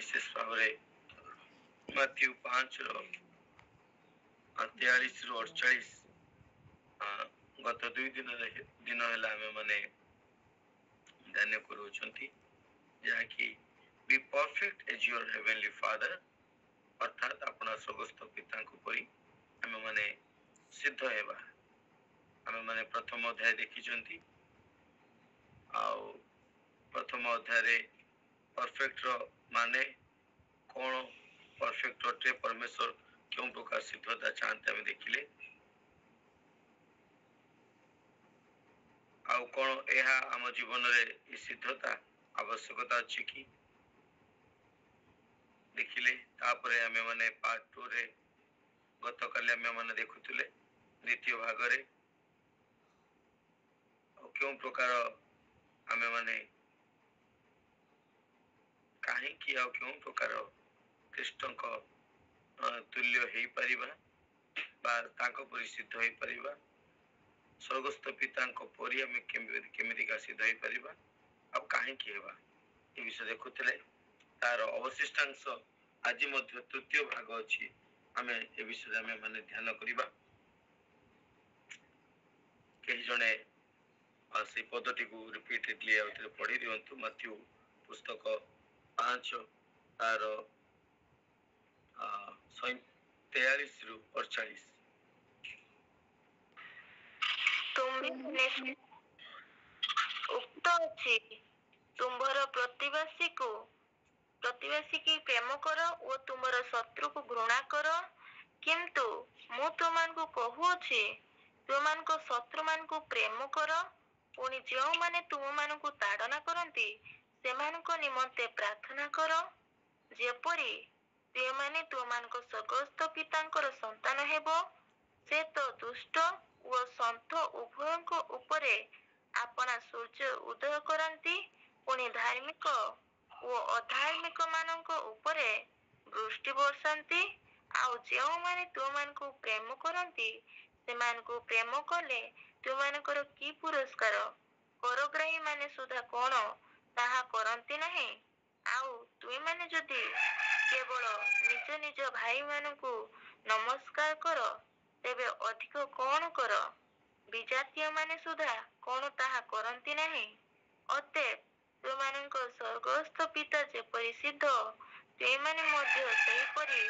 विशेष भाव मथ्यू 5:43-48 गत 2 दिन आमे माने ध्यान करूछंती जहाँकि be perfect as your heavenly father अर्थात अपना स्वर्गस्थ पिता परी आमे माने सिद्ध हेबा। आमे माने प्रथम अध्याय देखिछंती आउ प्रथम अध्याय रे परफेक्ट रो माने कौन परफेक्ट अटे परमेश्वर क्यों प्रकार सिद्धता चाहते हमें देखिले आउ कौन यह आम जीवन रे सिद्धता आवश्यकता अच्छी कि देखिले तापरे आमे माने पार्ट 2 रे गत काले आमे माने देखुतले द्वितीय भाग रे क्यों प्रकार आमे माने कहीं कि आ क्यों प्रकार कृष्ण को तुल्य हेई परिबा बा ताको परि सिद्ध हेई परिबा स्वर्गस्थ पिता को परि आमे केमिति का सिद्ध हेई परिबा अब कहीं कि हेबा ए विषय देखुतले तार अवशिष्टांश आज मध्य तृतीय भाग अछि आमे ए विषय आमे माने ध्यान करिबा कई जने से पदटी को रिपीटेडली आउथरे पढ़ी दियंतु मथ्यू पुस्तक 5 तार 43-48 तुम्हें उक्त अछि तुम्हार प्रतिवासी की प्रेम करो और तुम्हार शत्रु को घृणा करो किंतु मु तुमको कहूछि तुमको शत्रु मान को प्रेम करो पुणी जो माने तुम मान को ताड़ना करती से निमंते प्रार्थना करो जेपरी तुम माने तुम स्वर्गस्थ पिता संतान हेबो से तो दुष्ट और संत उभयों उपरे अपना सूर्य उदय करती पुणी धार्मिक और अधार्मिक मानक उपरे वृष्टि बरसाती आउ जो माने तुमको प्रेम करती से प्रेम कले तुमको की पुरस्कार करग्राही माने सुधा कौन ताहा करती नहीं आउ तुम माने जदि केवल निज निज भाई मानकु नमस्कार कर तेबे अधिक कौन कर विजातीय माने सुधा कौन ताहा करती नहीं अतएव तुमको स्वर्गस्थ पिता जेपरि सिद्ध तुम माने मध्य सेहीपरि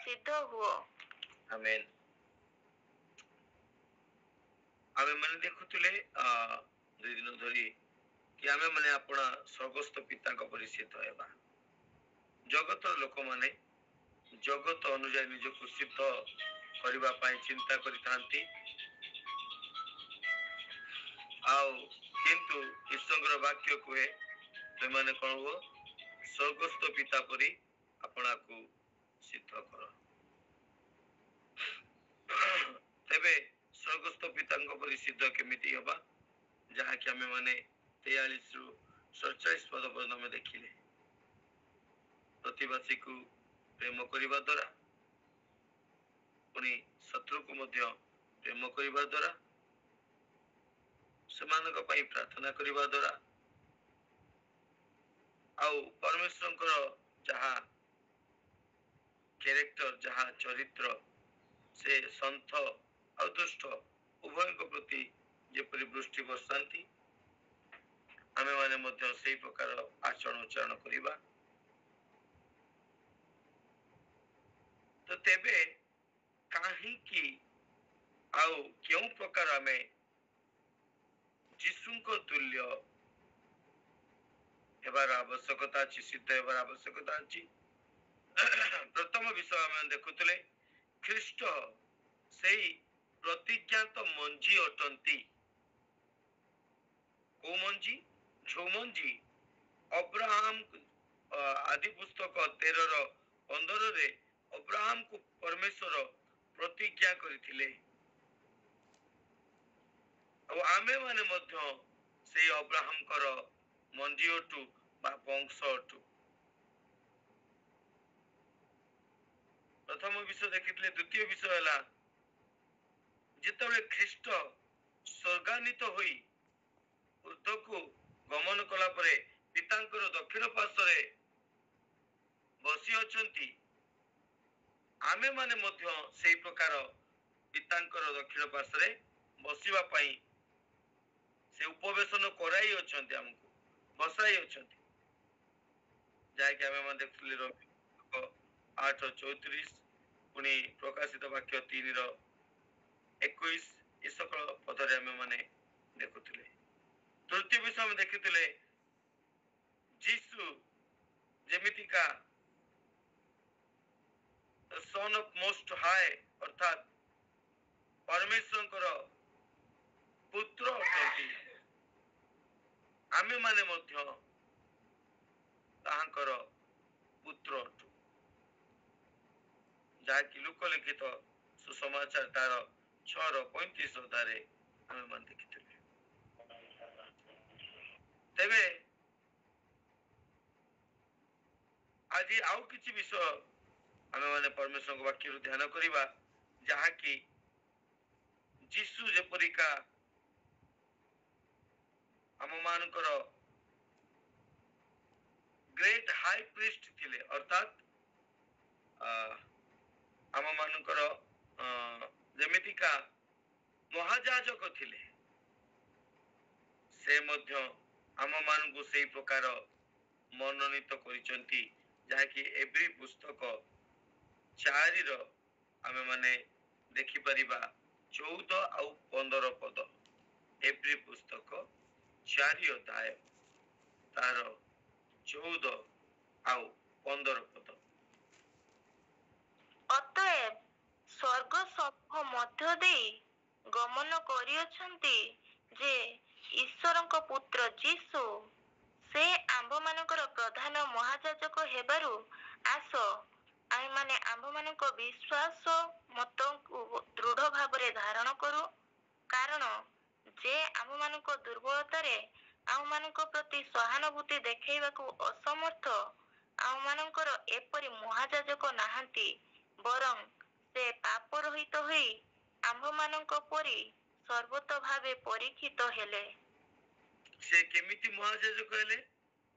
सिद्ध हुओ। आमेन। आमे माने देखुतले 2 दिन धरी कि आमे माने अपना स्वर्गस्थ पिता को परिसिद्ध हेबा जगत लोक माने जगत अनुसार निजको सिद्ध करबा पाई चिंता करितांती आउ किंतु ईश्वर वाक्य कहे तुमने कौन हो स्वर्गस्थ पिता परी अपना को सिद्ध कर तेबे स्वर्गस्थ पिता परी सिद्ध केमिति हबा जहा कि आमे माने 43-47 पद पर्यंत में देखिले प्रतिवासी को प्रेम करबा द्वारा पुणी शत्रु को मध्य प्रेम करबा द्वारा सेमानक पई प्रार्थना करबा द्वारा आउ परमेश्वर जहा कैरेक्टर जहा चरित्र से संत और दुष्ट उभय प्रति जेपरि वृष्टि बरसाती आमे माने मध्य सेही प्रकार आचरण उच्चारण करिबा तो तेबे कहीं की आउ क्यों प्रकार आमे जीशु को तुल्य हेबार आवश्यकता अछि सिद्ध हेबार आवश्यकता अछि प्रथम विषय आमे देखुतले ख्रीष्ट सेही प्रतिज्ञात मंजी अटंती को मंजी जो मंजी अब्राहम आदि पुस्तक 13:15 रे अब्राहम को परमेश्वर प्रतिज्ञा करथिले और आमे माने मध्य से अब्राहम कर मंजी अटु बा वंश अटु प्रथम विषय देखितले द्वितीय विषय हला जितबे ख्रीष्ट स्वर्गान्वित होई ऊर्ध्व को गमन कला परे पितांकर दक्षिण पार्श्व रे ବସି ଅଛନ୍ତି, ଆମେ ମାନେ ମଧ୍ୟ ସେଇ ପ୍ରକାର ପିତାଙ୍କର ଦକ୍ଷିଣ ପାର୍ଶ୍ୱରେ ବସିବା ପାଇଁ ସେ ଉପବେଶନ କରାଇ ଅଛନ୍ତି, ଆମକୁ ବସାଇ ଅଛନ୍ତି, ଯାହାକି ଆମେ ମାନେ ଦେଖୁଥିଲେ 8:34 ପୁଣି ପ୍ରକାଶିତ ବାକ୍ୟ 3:21 ଏ ସକଳ ପଦରେ ଆମେ ମାନେ ଦେଖୁଥିଲେ। ତୃତୀୟ ବିଷୟ ଆମେ ଦେଖିଥିଲେ ଯୀଶୁ ଯେମିତିକା ସନ୍ ଅଫ୍ ମୋଷ୍ଟ ହାଇ ଅର୍ଥାତ୍ ପରମେଶ୍ୱରଙ୍କର ପୁତ୍ର ଅଟନ୍ତି, ଆମେ ମାନେ ମଧ୍ୟ ତାହାଙ୍କର ପୁତ୍ର ଅଟୁ, ଯାହାକି ଲୋକଲିଖିତ ସୁସମାଚାର ତାର 6:35 ଅଧ୍ୟାୟରେ ଆମେ ମାନେ ଦେଖିଥିଲେ। ତେବେ ଆଜି ଆଉ କିଛି ବିଷୟ ଆମେ ମାନେ ପରମେଶ୍ୱରଙ୍କ ବାକ୍ୟରୁ ଧ୍ୟାନ କରିବା, ଯାହାକି ଯୀଶୁ ଯେପରିକା ଆମ ମାନଙ୍କର ଗ୍ରେଟ୍ ହାଇ ପ୍ରିଷ୍ଟ ଥିଲେ, ଅର୍ଥାତ୍ ଆମ ମାନଙ୍କର ଯେମିତିକା ମହାଯାଜକ ଥିଲେ, ସେ ମଧ୍ୟ ଆମ ମାନଙ୍କୁ ସେଇ ପ୍ରକାର ମନୋନୀତ କରିଛନ୍ତି, ଯାହାକି ଏଭ୍ରି ପୁସ୍ତକ 4 ଆମେ ମାନେ ଦେଖିପାରିବା 14 ଆଉ 15 ପଦ। ଏଭ୍ରି ପୁସ୍ତକ 4 ଅଧ୍ୟାୟ ତାର 14 ଆଉ 15 ପଦ। ଅତଏବ ସ୍ୱର୍ଗ ସମୂହ ମଧ୍ୟ ଦେଇ ଗମନ କରିଅଛନ୍ତି ଯେ ଈଶ୍ୱରଙ୍କ ପୁତ୍ର ଯୀଶୁ ସେ ଆମ୍ଭମାନଙ୍କର ପ୍ରଧାନ ମହାଯାଜକ ହେବାରୁ ଆସ ଆମେମାନେ ଆମ୍ଭମାନଙ୍କ ବିଶ୍ୱାସ ମତକୁ ଦୃଢ଼ ଭାବରେ ଧାରଣ କରୁ, କାରଣ ଯେ ଆମମାନଙ୍କ ଦୁର୍ବଳତାରେ ଆମମାନଙ୍କ ପ୍ରତି ସହାନୁଭୂତି ଦେଖେଇବାକୁ ଅସମର୍ଥ, ଆମମାନଙ୍କର ଏପରି ମହାଯାଜକ ନାହାନ୍ତି, ବରଂ ସେ ପାପ ରହିତ ହୋଇ ଆମ୍ଭମାନଙ୍କ ପରି ସର୍ବତ ଭାବେ ପରୀକ୍ଷିତ ହେଲେ। ସେ କେମିତି ମହାଯାଜକ ହେଲେ?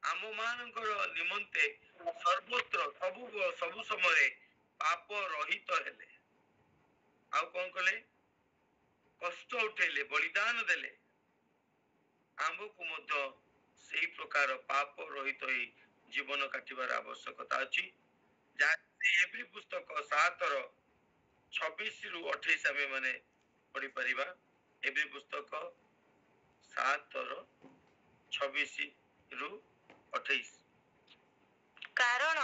ଆମ ମାନଙ୍କର ନିମନ୍ତେ ସର୍ବତ୍ର ସବୁ ସମୟରେ ପାପ ରହିତ ହେଲେ। ଆଉ କଣ କଲେ? କଷ୍ଟ ଉଠେଇଲେ, ବଳିଦାନ ଦେଲେ। ଆମକୁ ମଧ୍ୟ ସେଇ ପ୍ରକାର ପାପ ରହିତ ହୋଇ ଜୀବନ କାଟିବାର ଆବଶ୍ୟକତା ଅଛି, ଯାହା ଏଭ୍ରି ପୁସ୍ତକ 7:26-28 ଆମେ ମାନେ ପଢିପାରିବା। ଏଭ୍ରି ପୁସ୍ତକ 7:26-28। କାରଣ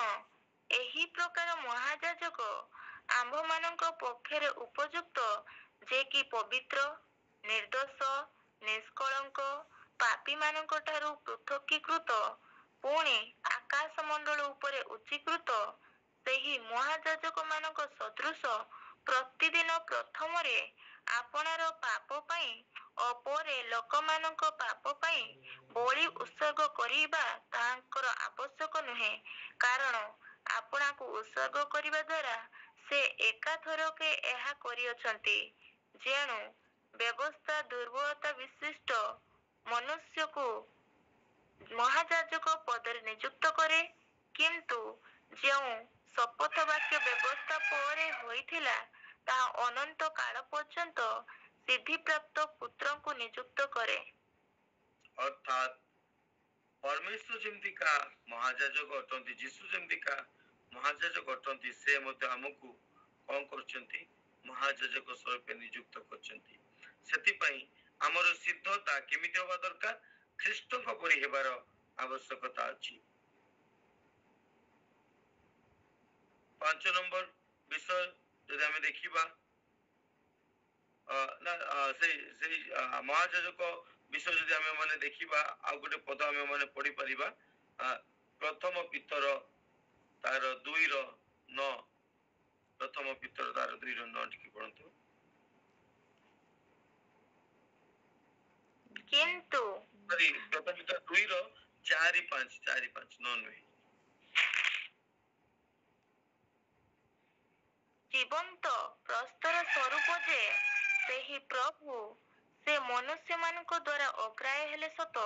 ଏହି ପ୍ରକାର ମହାଯାଜକ ଆମ୍ଭମାନଙ୍କ ପକ୍ଷରେ ଉପଯୁକ୍ତ, ଯେ କି ପବିତ୍ର, ନିର୍ଦ୍ଦୋଷ, ନିଷ୍କଳଙ୍କ, ପାପୀମାନଙ୍କ ଠାରୁ ପୃଥକୀକୃତ, ପୁଣି ଆକାଶ ମଣ୍ଡଳ ଉପରେ ଉଚ୍ଚୀକୃତ ସେହି ମହାଯାଜକମାନଙ୍କ ସଦୃଶ ପ୍ରତିଦିନ ପ୍ରଥମରେ ଆପଣାର ପାପ ପାଇଁ ଓ ପରେ ଲୋକମାନଙ୍କ ପାପ ପାଇଁ ବଳି ଉତ୍ସର୍ଗ କରିବା ତାହାଙ୍କର ଆବଶ୍ୟକ ନୁହେଁ, କାରଣ ଆପଣାକୁ ଉତ୍ସର୍ଗ କରିବା ଦ୍ୱାରା ସେ ଏକାଥରକେ ଏହା କରିଅଛନ୍ତି। ଯେଣୁ ବ୍ୟବସ୍ଥା ଦୁର୍ବଳତା ବିଶିଷ୍ଟ ମନୁଷ୍ୟକୁ ମହାଯାଜକ ପଦରେ ନିଯୁକ୍ତ କରେ, କିନ୍ତୁ ଯେଉଁ ଶପଥ ବାକ୍ୟ ବ୍ୟବସ୍ଥା ପରେ ହୋଇଥିଲା, ତାହା ଅନନ୍ତ କାଳ ପର୍ଯ୍ୟନ୍ତ ସିଦ୍ଧିପ୍ରାପ୍ତ ପୁତ୍ରଙ୍କୁ ନିଯୁକ୍ତ କରେ। ଅର୍ଥାତ୍ ପରମେଶ୍ୱର ଯେମିତିକା ମହାଯାଜକ ଅଟନ୍ତି, ଯୀଶୁ ଯେମିତିକା ମହାଯାଜକ ଅଟନ୍ତି, ସେ ମଧ୍ୟ ଆମକୁ କଣ କରୁଛନ୍ତି? ମହାଯାଜକ ସ୍ୱରୂପେ ନିଯୁକ୍ତ କରିଛନ୍ତି। ସେଥିପାଇଁ ଆମର ସିଦ୍ଧତା କେମିତି ହେବା ଦରକାର? ଖ୍ରୀଷ୍ଟଙ୍କ ପରି ହେବାର ଆବଶ୍ୟକତା ଅଛି। 5 ନମ୍ବର ବିଷୟ ଯଦି ଆମେ ଦେଖିବା, ସେଇ ମହାଯାଜକ ବିଷୟ ଯଦି ଆମେ ମାନେ ଦେଖିବା, ଆଉ ଗୋଟେ ପଦ ଆମେ ମାନେ ପଢିପାରିବା, ପ୍ରଥମ ପିତର ତାର 2:9। ପ୍ରଥମ ପିତର ତାର 2:9 ଟିକେ ପଢନ୍ତୁ। କିନ୍ତୁ ପ୍ରଥମ ପିତର 2:4-5 9 ନୁହେଁ। ଜୀବନ୍ତ ପ୍ରସ୍ତର ସ୍ୱରୂପ ଯେ ସେହି ପ୍ରଭୁ ସେ ମନୁଷ୍ୟମାନଙ୍କ ଦ୍ୱାରା ଅଗ୍ରାହ୍ୟ ହେଲେ ସତ,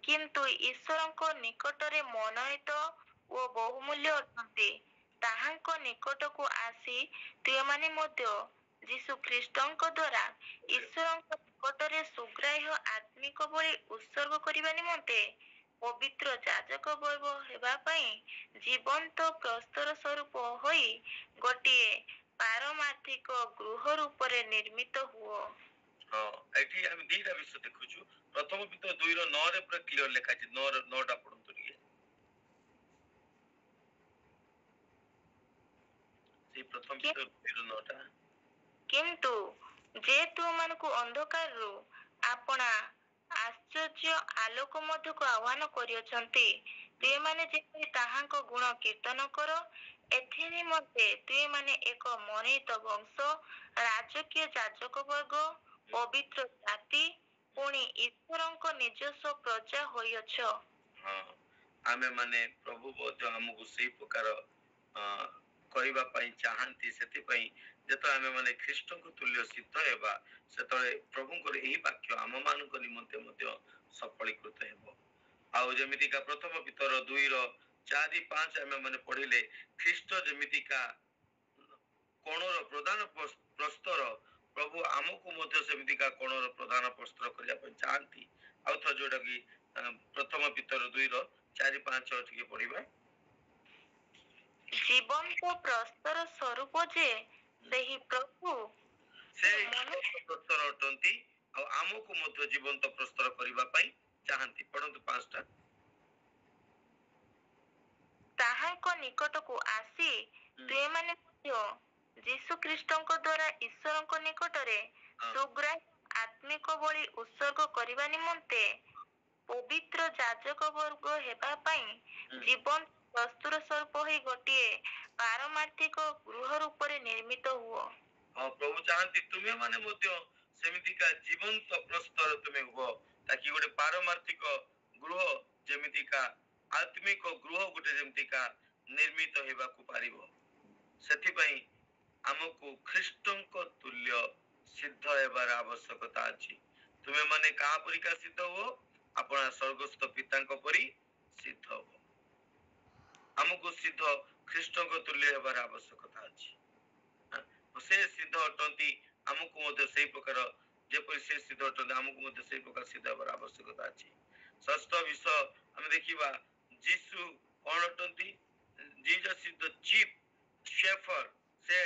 କିନ୍ତୁ ଈଶ୍ୱରଙ୍କ ନିକଟରେ ମନୋନୀତ ଓ ବହୁମୂଲ୍ୟ ଅଟନ୍ତି। ତାହାଙ୍କ ନିକଟକୁ ଆସି ତୁମେମାନେ ମଧ୍ୟ ଯୀଶୁ ଖ୍ରୀଷ୍ଟଙ୍କ ଦ୍ୱାରା ଈଶ୍ୱରଙ୍କ ନିକଟରେ ସୁଗ୍ରାହ୍ୟ ଆତ୍ମିକ ବଳି ଉତ୍ସର୍ଗ କରିବା ନିମନ୍ତେ ପବିତ୍ର ଯାଜକ ବୈଭବ ହେବା ପାଇଁ ଜୀବନ୍ତ ପ୍ରସ୍ତର ସ୍ୱରୂପ ହୋଇ ଗୋଟିଏ ପାରମାର୍ଥିକ ଗୃହ ରୂପରେ ନିର୍ମିତ ହୁଅ। ହଁ ଏଠି ଆମେ ଦିଟା ବିଷୟ ଦେଖୁଛୁ। ପ୍ରଥମ ପିତର 2:9 ପୁରା କ୍ଲିୟର ଲେଖା ଅଛି। 9ଟା ପଢନ୍ତୁ ଟିକେ। ସେଇ ପ୍ରଥମ ପିତର 2:9ଟା। କିନ୍ତୁ ଯେ ତୁମମାନଙ୍କୁ ଅନ୍ଧକାରରୁ ଆପଣା ଆଶ୍ଚର୍ଯ୍ୟ ଆଲୋକ ମଧ୍ୟକୁ ଆହ୍ୱାନ କରିଅଛନ୍ତି, ତୁମେମାନେ ଯେପରି ତାହାଙ୍କ ଗୁଣ କୀର୍ତ୍ତନ କର, ଏଥି ନିମନ୍ତେ ତୁମେମାନେ ଏକ ମନୋନୀତ ବଂଶ, ରାଜକୀୟ ଯାଜକ ବର୍ଗ, ପବିତ୍ର ଜାତି, ପୁଣି ଈଶ୍ୱରଙ୍କ ନିଜସ୍ୱ ପ୍ରଜା ହୋଇଅଛ। ହଁ ଆମେ ମାନେ ପ୍ରଭୁ ମଧ୍ୟ ଆମକୁ ସେଇ ପ୍ରକାର କରିବା ପାଇଁ ଚାହାନ୍ତି। ସେଥିପାଇଁ ଯେତେବେଳେ ଆମେ ମାନେ ଖ୍ରୀଷ୍ଟଙ୍କ ତୁଲ୍ୟ ସିଦ୍ଧ ହେବା, ସେତେବେଳେ ପ୍ରଭୁଙ୍କର ଏହି ବାକ୍ୟ ଆମ ମାନଙ୍କ ନିମନ୍ତେ ମଧ୍ୟ ସଫଳୀକୃତ ହେବ। ଆଉ ଯେମିତିକା ପ୍ରଥମ ପିତର 2:4-5 ଆମେ ମାନେ ପଢିଲେ, ଖ୍ରୀଷ୍ଟ ଯେମିତିକା କୋଣର ପ୍ରଧାନ ପ୍ରସ୍ତର, ପ୍ରଭୁ ଆମକୁ ମଧ୍ୟ ସେମିତିକା କୋଣର ପ୍ରଧାନ ପ୍ରସ୍ତର କରିବା ପାଇଁ ଚାହାନ୍ତି। ଆଉ ଥର ଯୋଉଟା କି ପ୍ରଥମ ପିତର 2:4-5 ଟିକେ ପଢିବା। ଜୀବନ୍ତ ପ୍ରସ୍ତର ସ୍ୱରୂପ ଯେ ସେହି ପ୍ରଭୁ ସେ ପ୍ରସ୍ତର ଅଟନ୍ତି, ଆଉ ଆମକୁ ମଧ୍ୟ ଜୀବନ୍ତ ପ୍ରସ୍ତର କରିବା ପାଇଁ ଚାହାନ୍ତି। ପଢନ୍ତୁ 5ଟା। ତାହାଙ୍କ ନିକଟକୁ ଆସି ତୁମେମାନେ ମଧ୍ୟ ଯୀଶୁ ଖ୍ରୀଷ୍ଟଙ୍କ ଦ୍ୱାରା ଈଶ୍ୱରଙ୍କ ନିକଟରେ ସୁଗ୍ରାହ୍ୟ ଆତ୍ମିକ ବଳି ଉତ୍ସର୍ଗ କରିବା ନିମନ୍ତେ ପବିତ୍ର ଯାଜକ ବର୍ଗ ହେବା ପାଇଁ ଜୀବନ୍ତ ପ୍ରସ୍ତର ସ୍ୱରୂପ ହୋଇ ଗୋଟିଏ ପାରମାର୍ଥିକ ଗୃହ ରୂପରେ ନିର୍ମିତ ହୁଅ। ହଁ ପ୍ରଭୁ ଚାହାନ୍ତି ତୁମେ ମାନେ ମଧ୍ୟ ସେମିତିକା ଜୀବନ୍ତ ପ୍ରସ୍ତର ତୁମେ ହୁଅ, ତାକି ଗୋଟେ ପାରମାର୍ଥିକ ଗୃହ, ଯେମିତିକା ଆତ୍ମିକ ଗୃହ ଗୋଟେ ଯେମିତିକା ନିର୍ମିତ ହେବାକୁ ପାରିବ। ସେଥିପାଇଁ ଆମକୁ ଖ୍ରୀଷ୍ଟଙ୍କ ତୁଲ୍ୟ ସିଦ୍ଧ ହେବାର ଆବଶ୍ୟକତା ଅଛି। ତୁମେ ମାନେ କାହା ପରିକା ସିଦ୍ଧ ହୁଅ? ଆପଣ ସ୍ୱର୍ଗସ୍ଥ ପିତାଙ୍କ ପରି ସିଦ୍ଧ ହୁଅ। ଆମକୁ ସିଦ୍ଧ ଖ୍ରୀଷ୍ଟଙ୍କ ତୁଲ୍ୟ ହେବାର ଆବଶ୍ୟକତା ଅଛି। ସେ ସିଦ୍ଧ ଅଟନ୍ତି, ଆମକୁ ମଧ୍ୟ ସେଇ ପ୍ରକାର ଯେପରି ସେ ସିଦ୍ଧ ଅଟନ୍ତି, ଆମକୁ ମଧ୍ୟ ସେଇ ପ୍ରକାର ସିଦ୍ଧ ହେବାର ଆବଶ୍ୟକତା ଅଛି। ଷଷ୍ଠ ବିଷୟ ଆମେ ଦେଖିବା, ଯୀଶୁ କଣ ଅଟନ୍ତି? Jesus is the chief shepherd. ସେ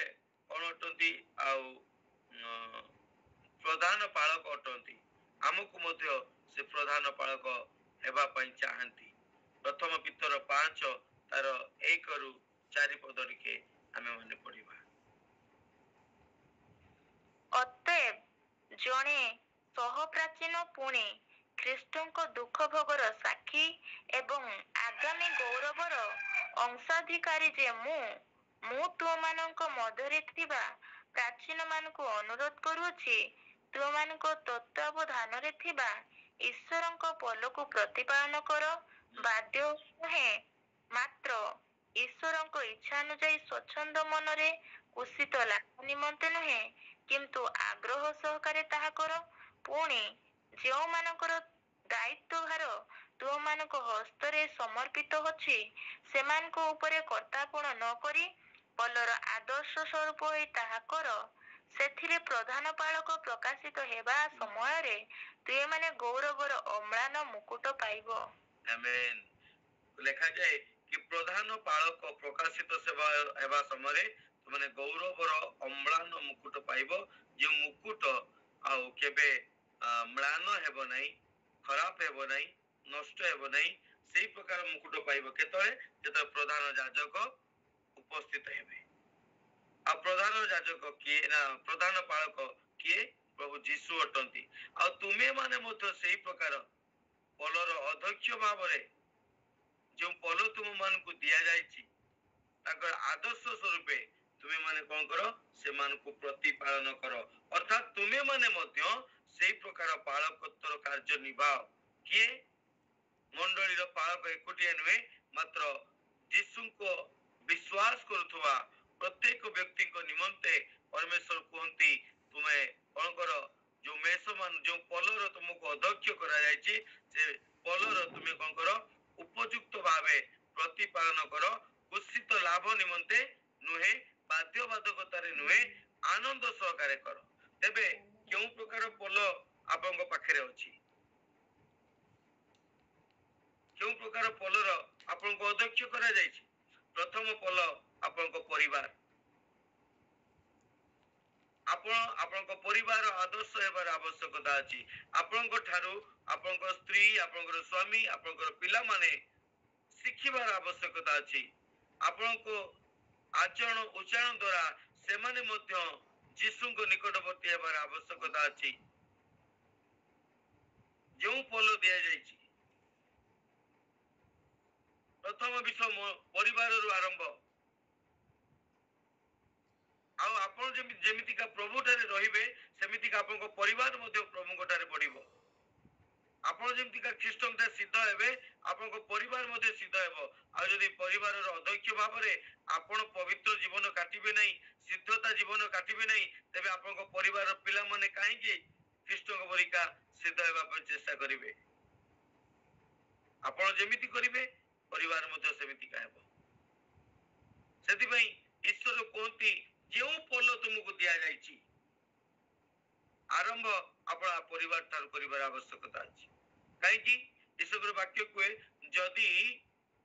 କଣ ଅଟନ୍ତି? ଆଉ ପ୍ରଧାନ ପାଳକ ଅଟନ୍ତି। ଆମକୁ ମଧ୍ୟ ସେ ପ୍ରଧାନ ପାଳକ ହେବା ପାଇଁ ଚାହାନ୍ତି। ପ୍ରଥମ ପିତର 5:1-4 ପଦ ଟିକେ ଆମେ ମାନେ ପଢିବା। ଅତଏବ ଜଣେ ସହପ୍ରାଚୀନ ପୁଣି ଖ୍ରୀଷ୍ଟଙ୍କ ଦୁଃଖ ଭୋଗର ସାକ୍ଷୀ ଏବଂ ଆଗାମୀ ଗୌରବର ଅଂଶାଧିକାରୀ ଯେ ମୁଁ ତୁମମାନଙ୍କ ମଧ୍ୟରେ ଥିବା ପ୍ରାଚୀନ ମାନଙ୍କୁ ଅନୁରୋଧ କରୁଅଛି, ତୁମମାନଙ୍କ ତତ୍ତ୍ୱାବଧାନରେ ଥିବା ଈଶ୍ୱରଙ୍କ ପଲକୁ ପ୍ରତିପାଳନ କର, ବାଧ୍ୟ ନୁହେଁ, ମାତ୍ର ଈଶ୍ୱରଙ୍କ ଇଚ୍ଛା ଅନୁଯାୟୀ ସ୍ୱଚ୍ଛନ୍ଦ ମନରେ, କୁସିତ ଲାଭ ନିମନ୍ତେ ନୁହେଁ, କିନ୍ତୁ ଆଗ୍ରହ ସହକାରେ ତାହା କର। ପୁଣି ଯେଉଁମାନଙ୍କର ଦାୟିତ୍ୱଭାର ତୁମମାନଙ୍କ ହସ୍ତରେ ସମର୍ପିତ ଅଛି, ସେମାନଙ୍କ ଉପରେ କର୍ତ୍ତାପଣ ନ କରି ପଲର ଆଦର୍ଶ ସ୍ୱରୂପ ହୋଇ ତାହା କର। ସେଥିରେ ପ୍ରଧାନ ପାଳକ ପ୍ରକାଶିତ ହେବା ସମୟରେ ତୁମେମାନେ ଗୌରବର ଅମ୍ଳାନ ମୁକୁଟ ପାଇବ। ଆମେନ୍। ଲେଖାଯାଏ କି ପ୍ରଧାନ ପାଳକ ପ୍ରକାଶିତ ହେବା ସମୟରେ ତୁମେ ଗୌରବର ଅମ୍ଳାନ ମୁକୁଟ ପାଇବ। ଯେଉଁ ମୁକୁଟ ଆଉ କେବେ ମ୍ଳାନ ହେବ ନାହିଁ, ଖରାପ ହେବ ନାହିଁ, ନଷ୍ଟ ହେବ ନାହିଁ। ସେଇ ପ୍ରକାର ମୁକୁଟ ପାଇବ କେତେବେଳେ? ଯେତେବେଳେ ପ୍ରଧାନ ଯାଜକ ଉପସ୍ଥିତ ହେବେ। ଆଉ ପ୍ରଧାନ ଯାଜକ କିଏ ନା ପ୍ରଧାନ ପାଳକ କିଏ? ପ୍ରଭୁ ଯୀଶୁ ଅଟନ୍ତି। ଆଉ ତୁମେ ମାନେ ମଧ୍ୟ ସେଇ ପ୍ରକାର ପଲର ଅଧ୍ୟକ୍ଷ ଭାବରେ ଯେଉଁ ପଲ ତୁମ ମାନଙ୍କୁ ଦିଆଯାଇଛି, ତାଙ୍କର ଆଦର୍ଶ ସ୍ୱରୂପେ ତୁମେ ମାନେ କଣ କର? ସେମାନଙ୍କୁ ପ୍ରତିପାଳନ କର। ଅର୍ଥାତ୍ ତୁମେ ମାନେ ମଧ୍ୟ ସେଇ ପ୍ରକାର ପାଳକତ୍ୱର କାର୍ଯ୍ୟ ନିଭାଅ। କିଏ? ମଣ୍ଡଳୀର ପାଳକ ଏକୁଟିଆ ନୁହେଁ, ମାତ୍ର ଯୀଶୁଙ୍କ ବିଶ୍ୱାସ କରୁଥିବା ପ୍ରତ୍ୟେକ ବ୍ୟକ୍ତିଙ୍କ ନିମନ୍ତେ ପରମେଶ୍ୱର କୁହନ୍ତି, ତୁମେ କଣ କର? ଯୋଉ ମେଷମାନ ଯୋଉ ପଲର ତୁମକୁ ଅଧ୍ୟକ୍ଷ କରାଯାଇଛି, ସେ ପଲର ତୁମେ କଣ କର? ଉପଯୁକ୍ତ ଭାବେ ପ୍ରତିପାଳନ କର, କୁତ୍ସିତ ଲାଭ ନିମନ୍ତେ ନୁହେଁ, ବାଧ୍ୟବାଧକତାରେ ନୁହେଁ, ଆନନ୍ଦ ସହକାରେ କର। ତେବେ କେଉଁ ପ୍ରକାର ପୋଲ ଆପଣଙ୍କ ପାଖରେ ଅଛି? କେଉଁ ପ୍ରକାର ପୋଲର ଆପଣଙ୍କୁ ଅଧ୍ୟକ୍ଷ କରାଯାଇଛି? ପ୍ରଥମ ପୋଲ ଆପଣଙ୍କ ପରିବାର। ଆପଣ ଆପଣଙ୍କ ପରିବାର ଆଦର୍ଶ ହେବାର ଆବଶ୍ୟକତା ଅଛି। ଆପଣଙ୍କ ଠାରୁ ଆପଣଙ୍କ ସ୍ତ୍ରୀ, ଆପଣଙ୍କର ସ୍ୱାମୀ, ଆପଣଙ୍କର ପିଲାମାନେ ଶିଖିବାର ଆବଶ୍ୟକତା ଅଛି। ଆପଣଙ୍କ ଆଚରଣ ଉଚ୍ଚାରଣ ଦ୍ୱାରା ସେମାନେ ମଧ୍ୟ ଯୀଶୁଙ୍କ ନିକଟବର୍ତ୍ତୀ ହେବାର ଆବଶ୍ୟକତା ଅଛି। ଯେଉଁ ପୋଲ ଦିଆଯାଇଛି, ପ୍ରଥମ ବିଷୟ ପରିବାରରୁ ଆରମ୍ଭ। ଆଉ ଆପଣ ଯେମିତିକା ପ୍ରଭୁଠାରେ ରହିବେ, ସେମିତିକା ଆପଣଙ୍କ ପରିବାର ମଧ୍ୟ ପ୍ରଭୁଙ୍କ ଠାରେ ବଢିବ। ଆପଣ ଯେମିତିକା ଖ୍ରୀଷ୍ଟଙ୍କଠାରେ ସିଦ୍ଧ ହେବେ, ଆପଣଙ୍କ ପରିବାର ମଧ୍ୟ ସିଦ୍ଧ ହେବ। ଆଉ ଯଦି ପରିବାରର ଅଧ୍ୟକ୍ଷ ଭାବରେ ଆପଣ ପବିତ୍ର ଜୀବନ କାଟିବେ ନାହିଁ, ସିଦ୍ଧତା ଜୀବନ କାଟିବେ ନାହିଁ, ତେବେ ଆପଣଙ୍କ ପରିବାରର ପିଲାମାନେ କାହିଁକି ଖ୍ରୀଷ୍ଟଙ୍କ ପରିକା ସିଦ୍ଧ ହେବା ପାଇଁ ଚେଷ୍ଟା କରିବେ? ଆପଣ ଯେମିତି କରିବେ, ପରିବାର ମଧ୍ୟ ସେମିତିକା ହେବ। ସେଥିପାଇଁ ଈଶ୍ୱର କୁହନ୍ତି, ଯେଉଁ ପୋଲ ତୁମକୁ ଦିଆଯାଇଛି, ଆରମ୍ଭ ଆପଣ ପରିବାର ଠାରୁ କରିବାର ଆବଶ୍ୟକତା ଅଛି। କାହିଁକି? ଈଶ୍ୱର ବାକ୍ୟ କୁହେ, ଯଦି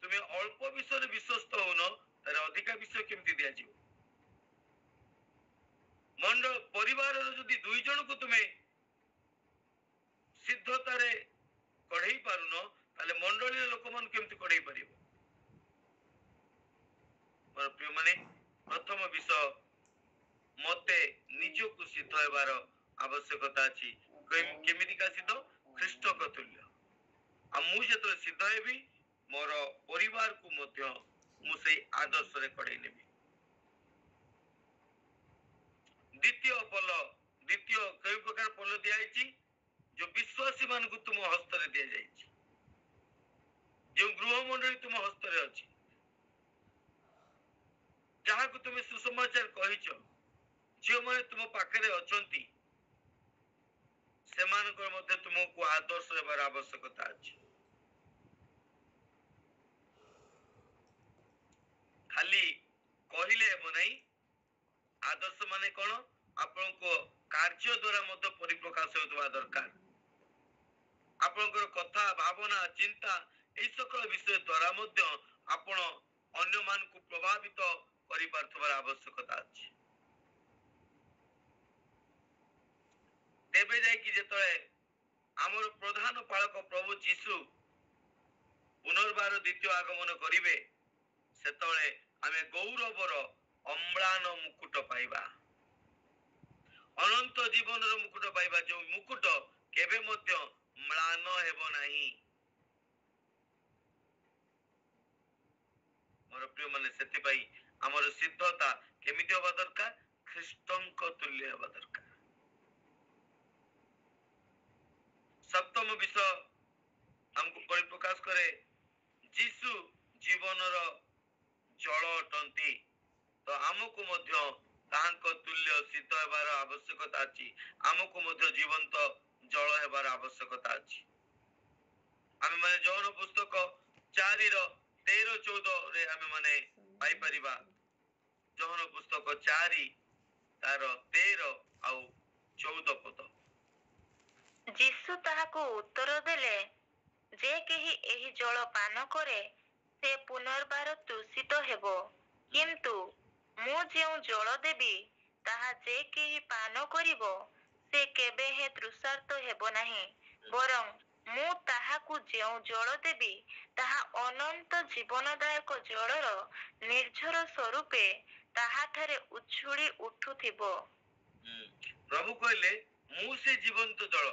ତୁମେ ଅଳ୍ପ ବିଷୟରେ ବିଶ୍ୱସ୍ତ ହଉନ, ତାହେଲେ ଅଧିକା ବିଷୟ କେମିତି ଦିଆଯିବ? ପରିବାରର ଯଦି 2 ଜଣକୁ ତୁମେ ସିଦ୍ଧତାରେ କଢେଇ ପାରୁନ, ତାହେଲେ ମଣ୍ଡଳୀର ଲୋକମାନଙ୍କୁ କେମିତି କଢେଇ ପାରିବ? ମୋର ପ୍ରିୟ ମାନେ, ପ୍ରଥମ ବିଷୟ, ମତେ ନିଜକୁ ସିଦ୍ଧ ହେବାର ଆବଶ୍ୟକତା ଅଛି। କେମିତିକା ସିଦ୍ଧ? ଖ୍ରୀଷ୍ଟଙ୍କ ତୁଲ୍ୟ। ଆଉ ମୁଁ ଯେତେବେଳେ ସିଦ୍ଧ ହେବି, ମୋର ପରିବାରକୁ ମଧ୍ୟ ମୁଁ ସେଇ ଆଦର୍ଶରେ କଢେଇ ନେବି। ଦ୍ୱିତୀୟ କେଉଁ ପ୍ରକାର ପୋଲ ଦିଆଯାଇଛି? ଯୋଉ ବିଶ୍ୱାସୀ ମାନଙ୍କୁ ତୁମ ହସ୍ତରେ ଦିଆଯାଇଛି, ଯେଉଁ ଗୃହ ମଣ୍ଡଳୀ ତୁମ ହସ୍ତରେ ଅଛି, ଯାହାକୁ ତୁମେ ସୁସମାଚାର କହିଛ, ଯେଉଁମାନେ ତୁମ ପାଖରେ ଅଛନ୍ତି, ସେମାନଙ୍କର ମଧ୍ୟ ତୁମକୁ ଆଦର୍ଶ ହେବାର ଆବଶ୍ୟକତା ଅଛି। ଖାଲି କହିଲେ ହେବ ନାହିଁ। ଆଦର୍ଶ ମାନେ କଣ? ଆପଣଙ୍କ କାର୍ଯ୍ୟ ଦ୍ୱାରା ମଧ୍ୟ ପରିପ୍ରକାଶ ହେଉଥିବା ଦରକାର। ଆପଣଙ୍କର କଥା, ଭାବନା, ଚିନ୍ତା, এই সকল ବିଷୟ ଦ୍ୱାରା ମଧ୍ୟ ଆପଣ ଅନ୍ୟମାନଙ୍କୁ ପ୍ରଭାବିତ କରିପାରୁଥିବାର ଆବଶ୍ୟକତା ଅଛି। ତେବେ ଯାଇକି ଯେତେବେଳେ ଆମର ପ୍ରଧାନ ପାଳକ ପ୍ରଭୁ ଯୀଶୁ ପୁନର୍ବାର ଦ୍ୱିତୀୟ ଆଗମନ କରିବେ, ସେତେବେଳେ ଆମେ ଗୌରବର ଅମ୍ଳାନ ମୁକୁଟ ପାଇବା, ଅନନ୍ତ ଜୀବନର ମୁକୁଟ ପାଇବା, ଯେଉଁ ମୁକୁଟ କେବେ ମଧ୍ୟ ମ୍ଳାନ ହେବ ନାହିଁ। ମୋର ପ୍ରିୟ ମାନେ, ସେଥିପାଇଁ ଆମର ସିଦ୍ଧତା କେମିତି ହେବା ଦରକାର? ଖ୍ରୀଷ୍ଟଙ୍କ ତୁଲ୍ୟ ହେବା ଦରକାର। ସପ୍ତମ ବିଷୟ ଆମକୁ ପରିପ୍ରକାଶ କରେ, ଯୀଶୁ ଜୀବନର ଜଳ ଅଟନ୍ତି। ତ ଆମକୁ ମଧ୍ୟ ତାହାଙ୍କ ତୁଲ୍ୟ ସିଦ୍ଧ ହେବାର ଆବଶ୍ୟକତା ଅଛି। ଆମକୁ ମଧ୍ୟ ଜୀବନ୍ତ ଜଳ ହେବାର ଆବଶ୍ୟକତା ଅଛି। ଆମେ ମାନେ ଯୌନ ପୁସ୍ତକ 4:13-14 ଆମେ ମାନେ ପାଇପାରିବା। ଯୌନ ପୁସ୍ତକ 4 ତାର 13 ଆଉ 14 ପଦ। ଯୀଶୁ ତାହାକୁ ଉତ୍ତର ଦେଲେ, ଯେ କେହି ଏହି ଜଳ ପାନ କରେ, ସେ ପୁନର୍ବାର ତୃଷିତ ହେବ। କିନ୍ତୁ ମୁଁ ଯେଉଁ ଜଳ ଦେବି, ତାହା ଯେ କେହି ପାନ କରିବ, ସେ କେବେ ହେ ତୃଷାର୍ତ୍ତ ହେବ ନାହିଁ। ବରଂ ମୁଁ ତାହାକୁ ଯେଉଁ ଜଳ ଦେବି, ତାହା ଅନନ୍ତ ଜୀବନଦାୟକ ଜଳର ନିର୍ଝର ସ୍ୱରୂପେ ତାହାଠାରେ ଉଛୁଳି ଉଠୁଥିବ। ପ୍ରଭୁ କହିଲେ, ମୁଁ ସେ ଜୀବନ୍ତ ଜଳ।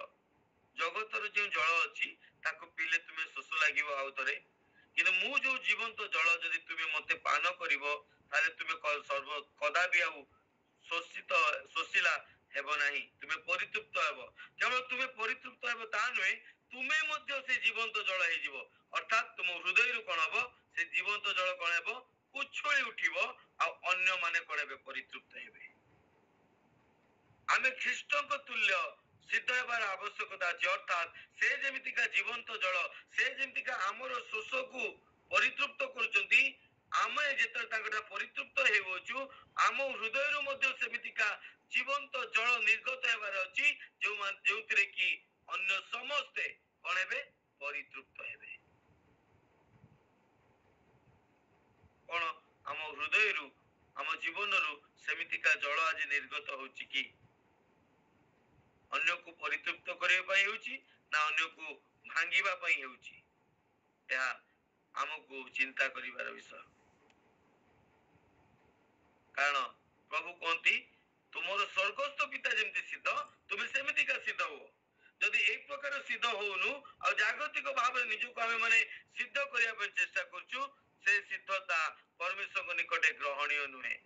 ଜଗତର ଯେଉଁ ଜଳ ଅଛି, ତାକୁ ପିଇଲେ ତୁମେ ଶୋଷ ଲାଗିବ ଆଉ ଥରେ। କିନ୍ତୁ ମୁଁ ଯୋଉ ଜୀବନ୍ତ ଜଳ ଯଦି ତୁମେ ମତେ ପାନ କରିବ, ତାହେଲେ ତୁମେ କଦାପି ଆଉ ଶୋଷିଲା ହେବ ନାହିଁ। ତୁମେ ପରିତୃପ୍ତ ହେବ। କେବଳ ତୁମେ ପରିତୃପ୍ତ ହେବ ତାହା ନୁହେଁ, ତୁମେ ମଧ୍ୟ ସେ ଜୀବନ୍ତ ଜଳ ହେଇଯିବ। ଅର୍ଥାତ୍ ତୁମ ହୃଦୟରୁ କଣ ହବ? ସେ ଜୀବନ୍ତ ଜଳ କଣ ହେବ? ଉଛୁଳି ଉଠିବ, ଆଉ ଅନ୍ୟମାନେ କଣ ହେବେ? ପରିତୃପ୍ତ ହେବେ। ଆମେ ଖ୍ରୀଷ୍ଟଙ୍କ ତୁଲ୍ୟ ସିଦ୍ଧ ହେବାର ଆବଶ୍ୟକତା ଅଛି। ଅର୍ଥାତ୍ ସେ ଯେମିତିକା ଜୀବନ୍ତ ଜଳ, ସେ ଯେମିତିକା ଆମର ଶୋଷକୁ ପରିତୃପ୍ତ କରୁଛନ୍ତି, କହୁଛୁ ଆମ ହୃଦୟରୁ ମଧ୍ୟ ସେମିତିକା ଜୀବନ୍ତ ଜଳ ନିର୍ଗତ ହେବାର ଅଛି ଯେଉଁଥିରେ କି ଅନ୍ୟ ସମସ୍ତେ କଣ ହେବେ ପରିତୃପ୍ତ ହେବେ। କଣ ଆମ ହୃଦୟରୁ ଆମ ଜୀବନରୁ ସେମିତିକା ଜଳ ଆଜି ନିର୍ଗତ ହଉଛି କି ଅନ୍ୟକୁ ପରିତୃପ୍ତ କରିବା ପାଇଁ ହେଉଛି ନା ଅନ୍ୟକୁ ଭାଙ୍ଗିବା ପାଇଁ ହେଉଛି? ଏହା ଆମକୁ ଚିନ୍ତା କରିବାର ବିଷୟ। କାରଣ ପ୍ରଭୁ କହନ୍ତି ତୁମର ସ୍ୱର୍ଗସ୍ଥ ପିତା ଯେମିତି ସିଦ୍ଧ ତୁମେ ସେମିତିକା ସିଦ୍ଧ ହୁଅ। ଯଦି ଏଇ ପ୍ରକାର ସିଦ୍ଧ ହଉନୁ ଆଉ ଜାଗତିକ ଭାବରେ ନିଜକୁ ଆମେ ମାନେ ସିଦ୍ଧ କରିବା ପାଇଁ ଚେଷ୍ଟା କରୁଛୁ, ସେ ସିଦ୍ଧତା ପରମେଶ୍ୱରଙ୍କ ନିକଟରେ ଗ୍ରହଣୀୟ ନୁହେଁ।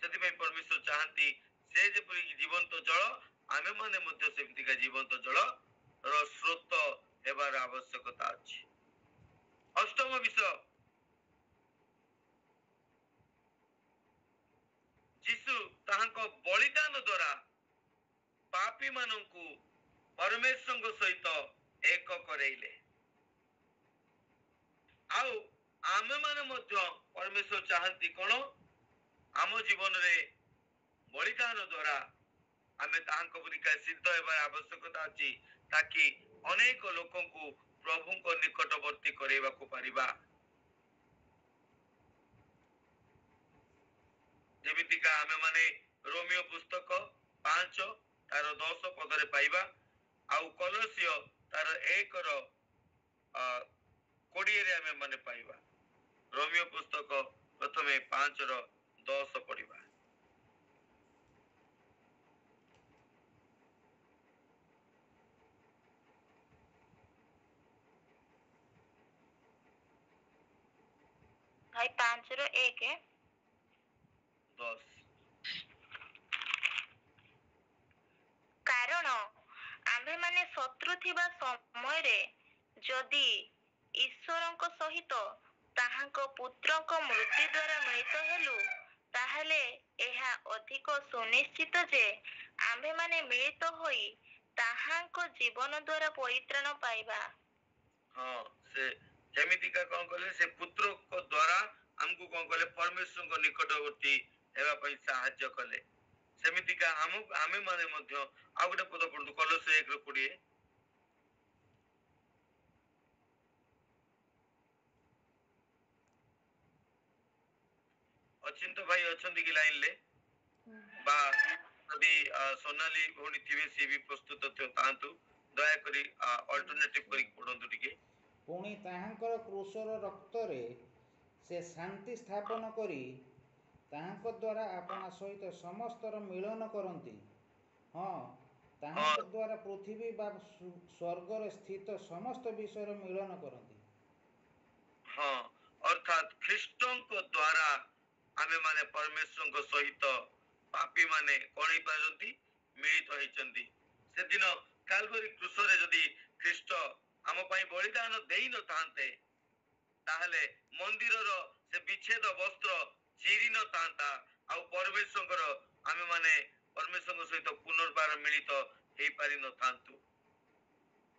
ସେଥିପାଇଁ ପରମେଶ୍ୱର ଚାହାନ୍ତି ସେ ଯେପରି ଜୀବନ୍ତ ଜଳ ଆମେ ମାନେ ମଧ୍ୟ ସେମିତିକା ଜୀବନ୍ତ ଜଳର ସ୍ରୋତ ହେବାର ଆବଶ୍ୟକତା ଅଛି। ଅଷ୍ଟମ ବିଷୟ, ଯୀଶୁ ତାହାଙ୍କ ବଳିଦାନ ଦ୍ୱାରା ପାପୀ ମାନଙ୍କୁ ପରମେଶ୍ୱରଙ୍କ ସହିତ ଏକ କରେଇଲେ। ଆଉ ଆମେ ମାନେ ମଧ୍ୟ ପରମେଶ୍ୱର ଚାହାନ୍ତି କଣ ଆମ ଜୀବନରେ ବଳିଦାନ ଦ୍ୱାରା ଆମେ ତାହାଙ୍କ ପରିକା ସିଦ୍ଧ ହେବାର ଆବଶ୍ୟକତା ଅଛି, ତାକି ଅନେକ ଲୋକଙ୍କୁ ପ୍ରଭୁଙ୍କ ନିକଟବର୍ତ୍ତୀ କରେଇବାକୁ ପାରିବା। ଯେମିତିକା ଆମେ ମାନେ ରୋମିଓ ପୁସ୍ତକ 5 ତାର 10 ପଦରେ ପାଇବା, ଆଉ କଲୋସିୟ ତାର 1:20 ଆମେ ମାନେ ପାଇବା। ରୋମିଓ ପୁସ୍ତକ ପ୍ରଥମେ 5:10 ପଢିବା। ଭାଇ 5:1 10। କାରଣ ଆମ୍ଭେମାନେ ଶତ୍ରୁ ଥିବା ସମୟରେ ଯଦି ଈଶ୍ୱରଙ୍କ ସହିତ ତାହାଙ୍କ ପୁତ୍ରଙ୍କ ମୃତ୍ୟୁ ଦ୍ୱାରା ମିଳିତ ହେଲୁ, ତାହେଲେ ଏହା ଅଧିକ ସୁନିଶ୍ଚିତ ଯେ ଆମ୍ଭେମାନେ ମିଳିତ ହୋଇ ତାହାଙ୍କ ଜୀବନ ଦ୍ୱାରା ପରିତ୍ରାଣ ପାଇବା। ହଁ, ସେ ଯେମିତିକା କଣ କଲେ ସେ ପୁତ୍ରଙ୍କ ଦ୍ୱାରା ଆମକୁ କଣ କଲେ ପରମେଶ୍ୱରଙ୍କ ନିକଟବର୍ତ୍ତୀ ହେବା ପାଇଁ ସାହାଯ୍ୟ କଲେ। ସେମିତିକା ଆମେ ମାନେ ମଧ୍ୟ ଆଉ ଗୋଟେ ପଦ ପଢନ୍ତୁ, କଲୋସିୟ 1:20। ଅଚିନ୍ତ ଭାଇ ଅଛନ୍ତି କି ଲାଇନରେ? ବା ଯଦି ସୋନାଲି ଭଉଣୀ ଥିବେ ସିଏ ବି ପ୍ରସ୍ତୁତ ଥାଆନ୍ତୁ, ଦୟାକରି ଅଲ୍ଟରନେଟିଭ କରିକି ପଢନ୍ତୁ ଟିକେ। ପୁଣି ତାହାଙ୍କର କ୍ରୁଶର ରକ୍ତରେ ସେ ଶାନ୍ତି ସ୍ଥାପନ କରି ତାହାଙ୍କ ଦ୍ୱାରା ଆପଣା ସହିତ ସମସ୍ତର ମିଳନ କରନ୍ତି। ହଁ, ତାହାଙ୍କ ଦ୍ୱାରା ପୃଥିବୀ ବା ସ୍ୱର୍ଗରେ ସ୍ଥିତ ସମସ୍ତ ବିଷୟର ମିଳନ କରନ୍ତି। ହଁ, ଅର୍ଥାତ୍ ଖ୍ରୀଷ୍ଟଙ୍କ ଦ୍ୱାରା ଆମେ ମାନେ ପରମେଶ୍ୱରଙ୍କ ସହିତ ପାପୀ ମାନେ କଣ ହେଇପାରନ୍ତି? ମିଳିତ ହେଇଛନ୍ତି। ସେଦିନ କାଲଭରୀ କ୍ରୁଶରେ ଯଦି ଖ୍ରୀଷ୍ଟ ଆମ ପାଇଁ ବଳିଦାନ ଦେଇ ନଥାନ୍ତେ, ତାହେଲେ ମନ୍ଦିରର ସେ ବିଚ୍ଛେଦ ବସ୍ତ୍ର ଚିରି ନଥାନ୍ତା, ଆଉ ପରମେଶ୍ୱରଙ୍କର ଆମେ ମାନେ ପରମେଶ୍ୱରଙ୍କ ସହିତ ପୁନର୍ବାର ମିଳିତ ହେଇପାରି ନଥାନ୍ତୁ।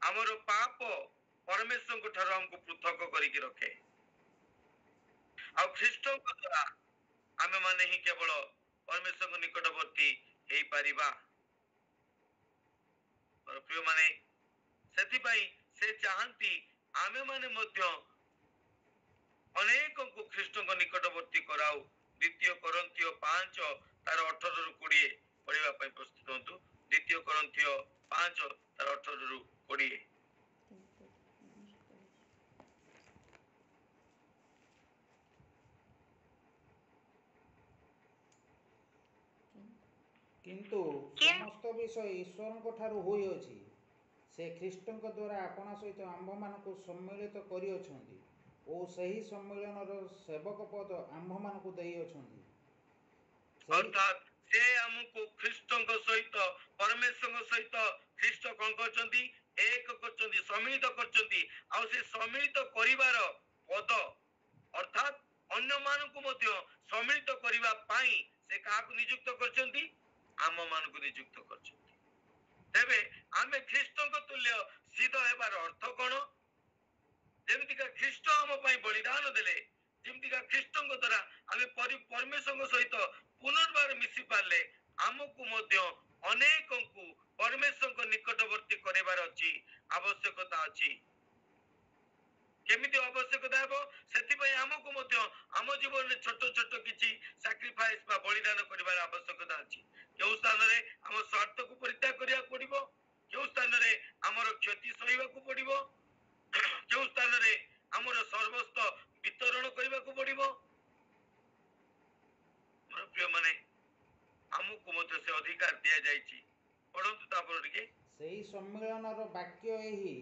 ଆମର ପାପ ପରମେଶ୍ୱରଙ୍କ ଠାରୁ ଆମକୁ ପୃଥକ କରିକି ରଖେ। ଆଉ ଖ୍ରୀଷ୍ଟଙ୍କ ଦ୍ୱାରା ଆମେ ମାନେ ହିଁ କେବଳ ପରମେଶ୍ୱରଙ୍କ ନିକଟବର୍ତ୍ତୀ ହେଇପାରିବା। ପ୍ରିୟ ମାନେ, ସେଥିପାଇଁ ସେ ଚାହାନ୍ତି ଆମେ ମାନେ ମଧ୍ୟ ଅନେକଙ୍କୁ ଖ୍ରୀଷ୍ଟଙ୍କ ନିକଟବର୍ତ୍ତୀ କରାଉ। 2 କରନ୍ଥୀୟ 5 ତାର 18-20 ପଢିବା ପାଇଁ ପ୍ରସ୍ତୁତ ହୁଅନ୍ତୁ। 2 କରନ୍ଥୀୟ 5 ତାର 18-20। କିନ୍ତୁ ସମସ୍ତ ବିଷୟ ଈଶ୍ୱରଙ୍କ ଠାରୁ ହୋଇଅଛି। ସେ ଖ୍ରୀଷ୍ଟଙ୍କ ଦ୍ୱାରା ଆପଣା ସହିତ ଆମ୍ଭମାନଙ୍କୁ ସମ୍ମିଳିତ କରିଅଛନ୍ତି ଓ ସେହି ସମ୍ମିଳନର ସେବକ ପଦ ଆମ୍ଭମାନଙ୍କୁ ଦେଇଅଛନ୍ତି। ଅର୍ଥାତ୍ ସେ ଆମକୁ ଖ୍ରୀଷ୍ଟଙ୍କ ସହିତ ପରମେଶ୍ୱରଙ୍କ ସହିତ ଖ୍ରୀଷ୍ଟ କଣ କରିଛନ୍ତି? ଏକ କରିଛନ୍ତି, ସମ୍ମିଳିତ କରିଛନ୍ତି। ଆଉ ସେ ସମ୍ମିଳିତ କରିବାର ପଦ ଅର୍ଥାତ୍ ଅନ୍ୟମାନଙ୍କୁ ମଧ୍ୟ ସମ୍ମିଳିତ କରିବା ପାଇଁ ସେ କାହାକୁ ନିଯୁକ୍ତ କରିଛନ୍ତି? ଆମ ମାନଙ୍କୁ ନିଯୁକ୍ତ କରିଛନ୍ତି। ତେବେ ଆମେ ଖ୍ରୀଷ୍ଟଙ୍କ ତୁଲ୍ୟ ସିଦ୍ଧ ହେବାର ଅର୍ଥ କଣ? ଯେମିତିକା ଖ୍ରୀଷ୍ଟ ଆମ ପାଇଁ ବଳିଦାନ ଦେଲେ, ଯେମିତିକା ଖ୍ରୀଷ୍ଟଙ୍କ ଦ୍ୱାରା ଆମେ ପରମେଶ୍ୱରଙ୍କ ସହିତ ପୁନର୍ବାର ମିଶି ପାରିଲେ ଆମକୁ ମଧ୍ୟ ଅନେକଙ୍କୁ ପରମେଶ୍ୱରଙ୍କ ନିକଟବର୍ତ୍ତୀ କରିବାର ଅଛି, ଆବଶ୍ୟକତା ଅଛି। କେମିତି ଆବଶ୍ୟକତା ହେବ? ସେଥିପାଇଁ ଆମକୁ ମଧ୍ୟ ଆମ ଜୀବନରେ ଛୋଟ ଛୋଟ କିଛି ସାକ୍ରିଫାଇସ୍ ବା ବଳିଦାନ କରିବାର ଆବଶ୍ୟକତା ଅଛି। କେଉଁ ସ୍ଥାନରେ ଆମ ସ୍ୱାର୍ଥକୁ ପରିତ୍ୟାଗ କରିବାକୁ ପଡିବ, କେଉଁ ସ୍ଥାନରେ ଆମର କ୍ଷତି ସହିବାକୁ ପଡିବ, କେଉଁ ସ୍ଥାନରେ ଆମର ସର୍ବସ୍ତ ବିତରଣ କରିବାକୁ ପଡିବ। ମୋର ପ୍ରିୟ ମାନେ, ଆମକୁ ମଧ୍ୟ ସେ ଅଧିକାର ଦିଆଯାଇଛି। ପଢନ୍ତୁ ତାପରେ ଟିକେ। ସେହି ସମ୍ମିଳନର ବାକ୍ୟ ଏହି: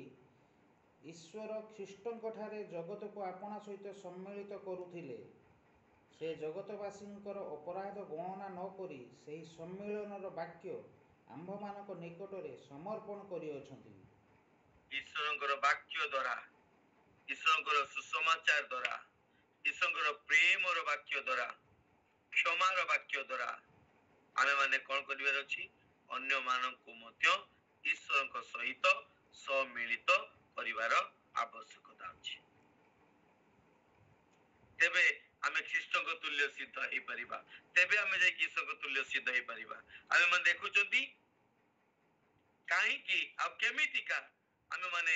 ଈଶ୍ୱର ଖ୍ରୀଷ୍ଟଙ୍କଠାରେ ଜଗତକୁ ଆପଣା ସହିତ ସମ୍ମିଳିତ କରୁଥିଲେ। ସେ ଜଗତବାସୀଙ୍କର ଅପରାଧ ଗଣନା ନ କରି ସେହି ସମ୍ମିଳନର ବାକ୍ୟ ଆମ୍ଭମାନଙ୍କ ନିକଟରେ ସମର୍ପଣ କରିଅଛନ୍ତି। ଈଶ୍ୱରଙ୍କର ବାକ୍ୟ ଦ୍ୱାରା, ଈଶ୍ୱରଙ୍କର ସୁସମାଚାର ଦ୍ୱାରା, ଈଶ୍ୱରଙ୍କର ପ୍ରେମର ବାକ୍ୟ ଦ୍ୱାରା, କ୍ଷମାର ବାକ୍ୟ ଦ୍ୱାରା ଆମେମାନେ କ'ଣ କରିବାର ଅଛି? ଅନ୍ୟମାନଙ୍କୁ ମଧ୍ୟ ଈଶ୍ୱରଙ୍କ ସହିତ ସମ୍ମିଳିତ କରିବାର ଆବଶ୍ୟକତା ଅଛି। ତେବେ ଆମେ ଖ୍ରୀଷ୍ଟଙ୍କ ତୁଲ୍ୟ ସିଦ୍ଧ ହେଇପାରିବା। ତେବେ ଆମେ ଯାଇକି ଈଶ୍ୱରଙ୍କ ତୁଲ୍ୟ ସିଦ୍ଧ ହେଇପାରିବା। ଆମେମାନେ ଦେଖୁଛନ୍ତି କାହିଁକି ଆଉ କେମିତିକା ଆମେମାନେ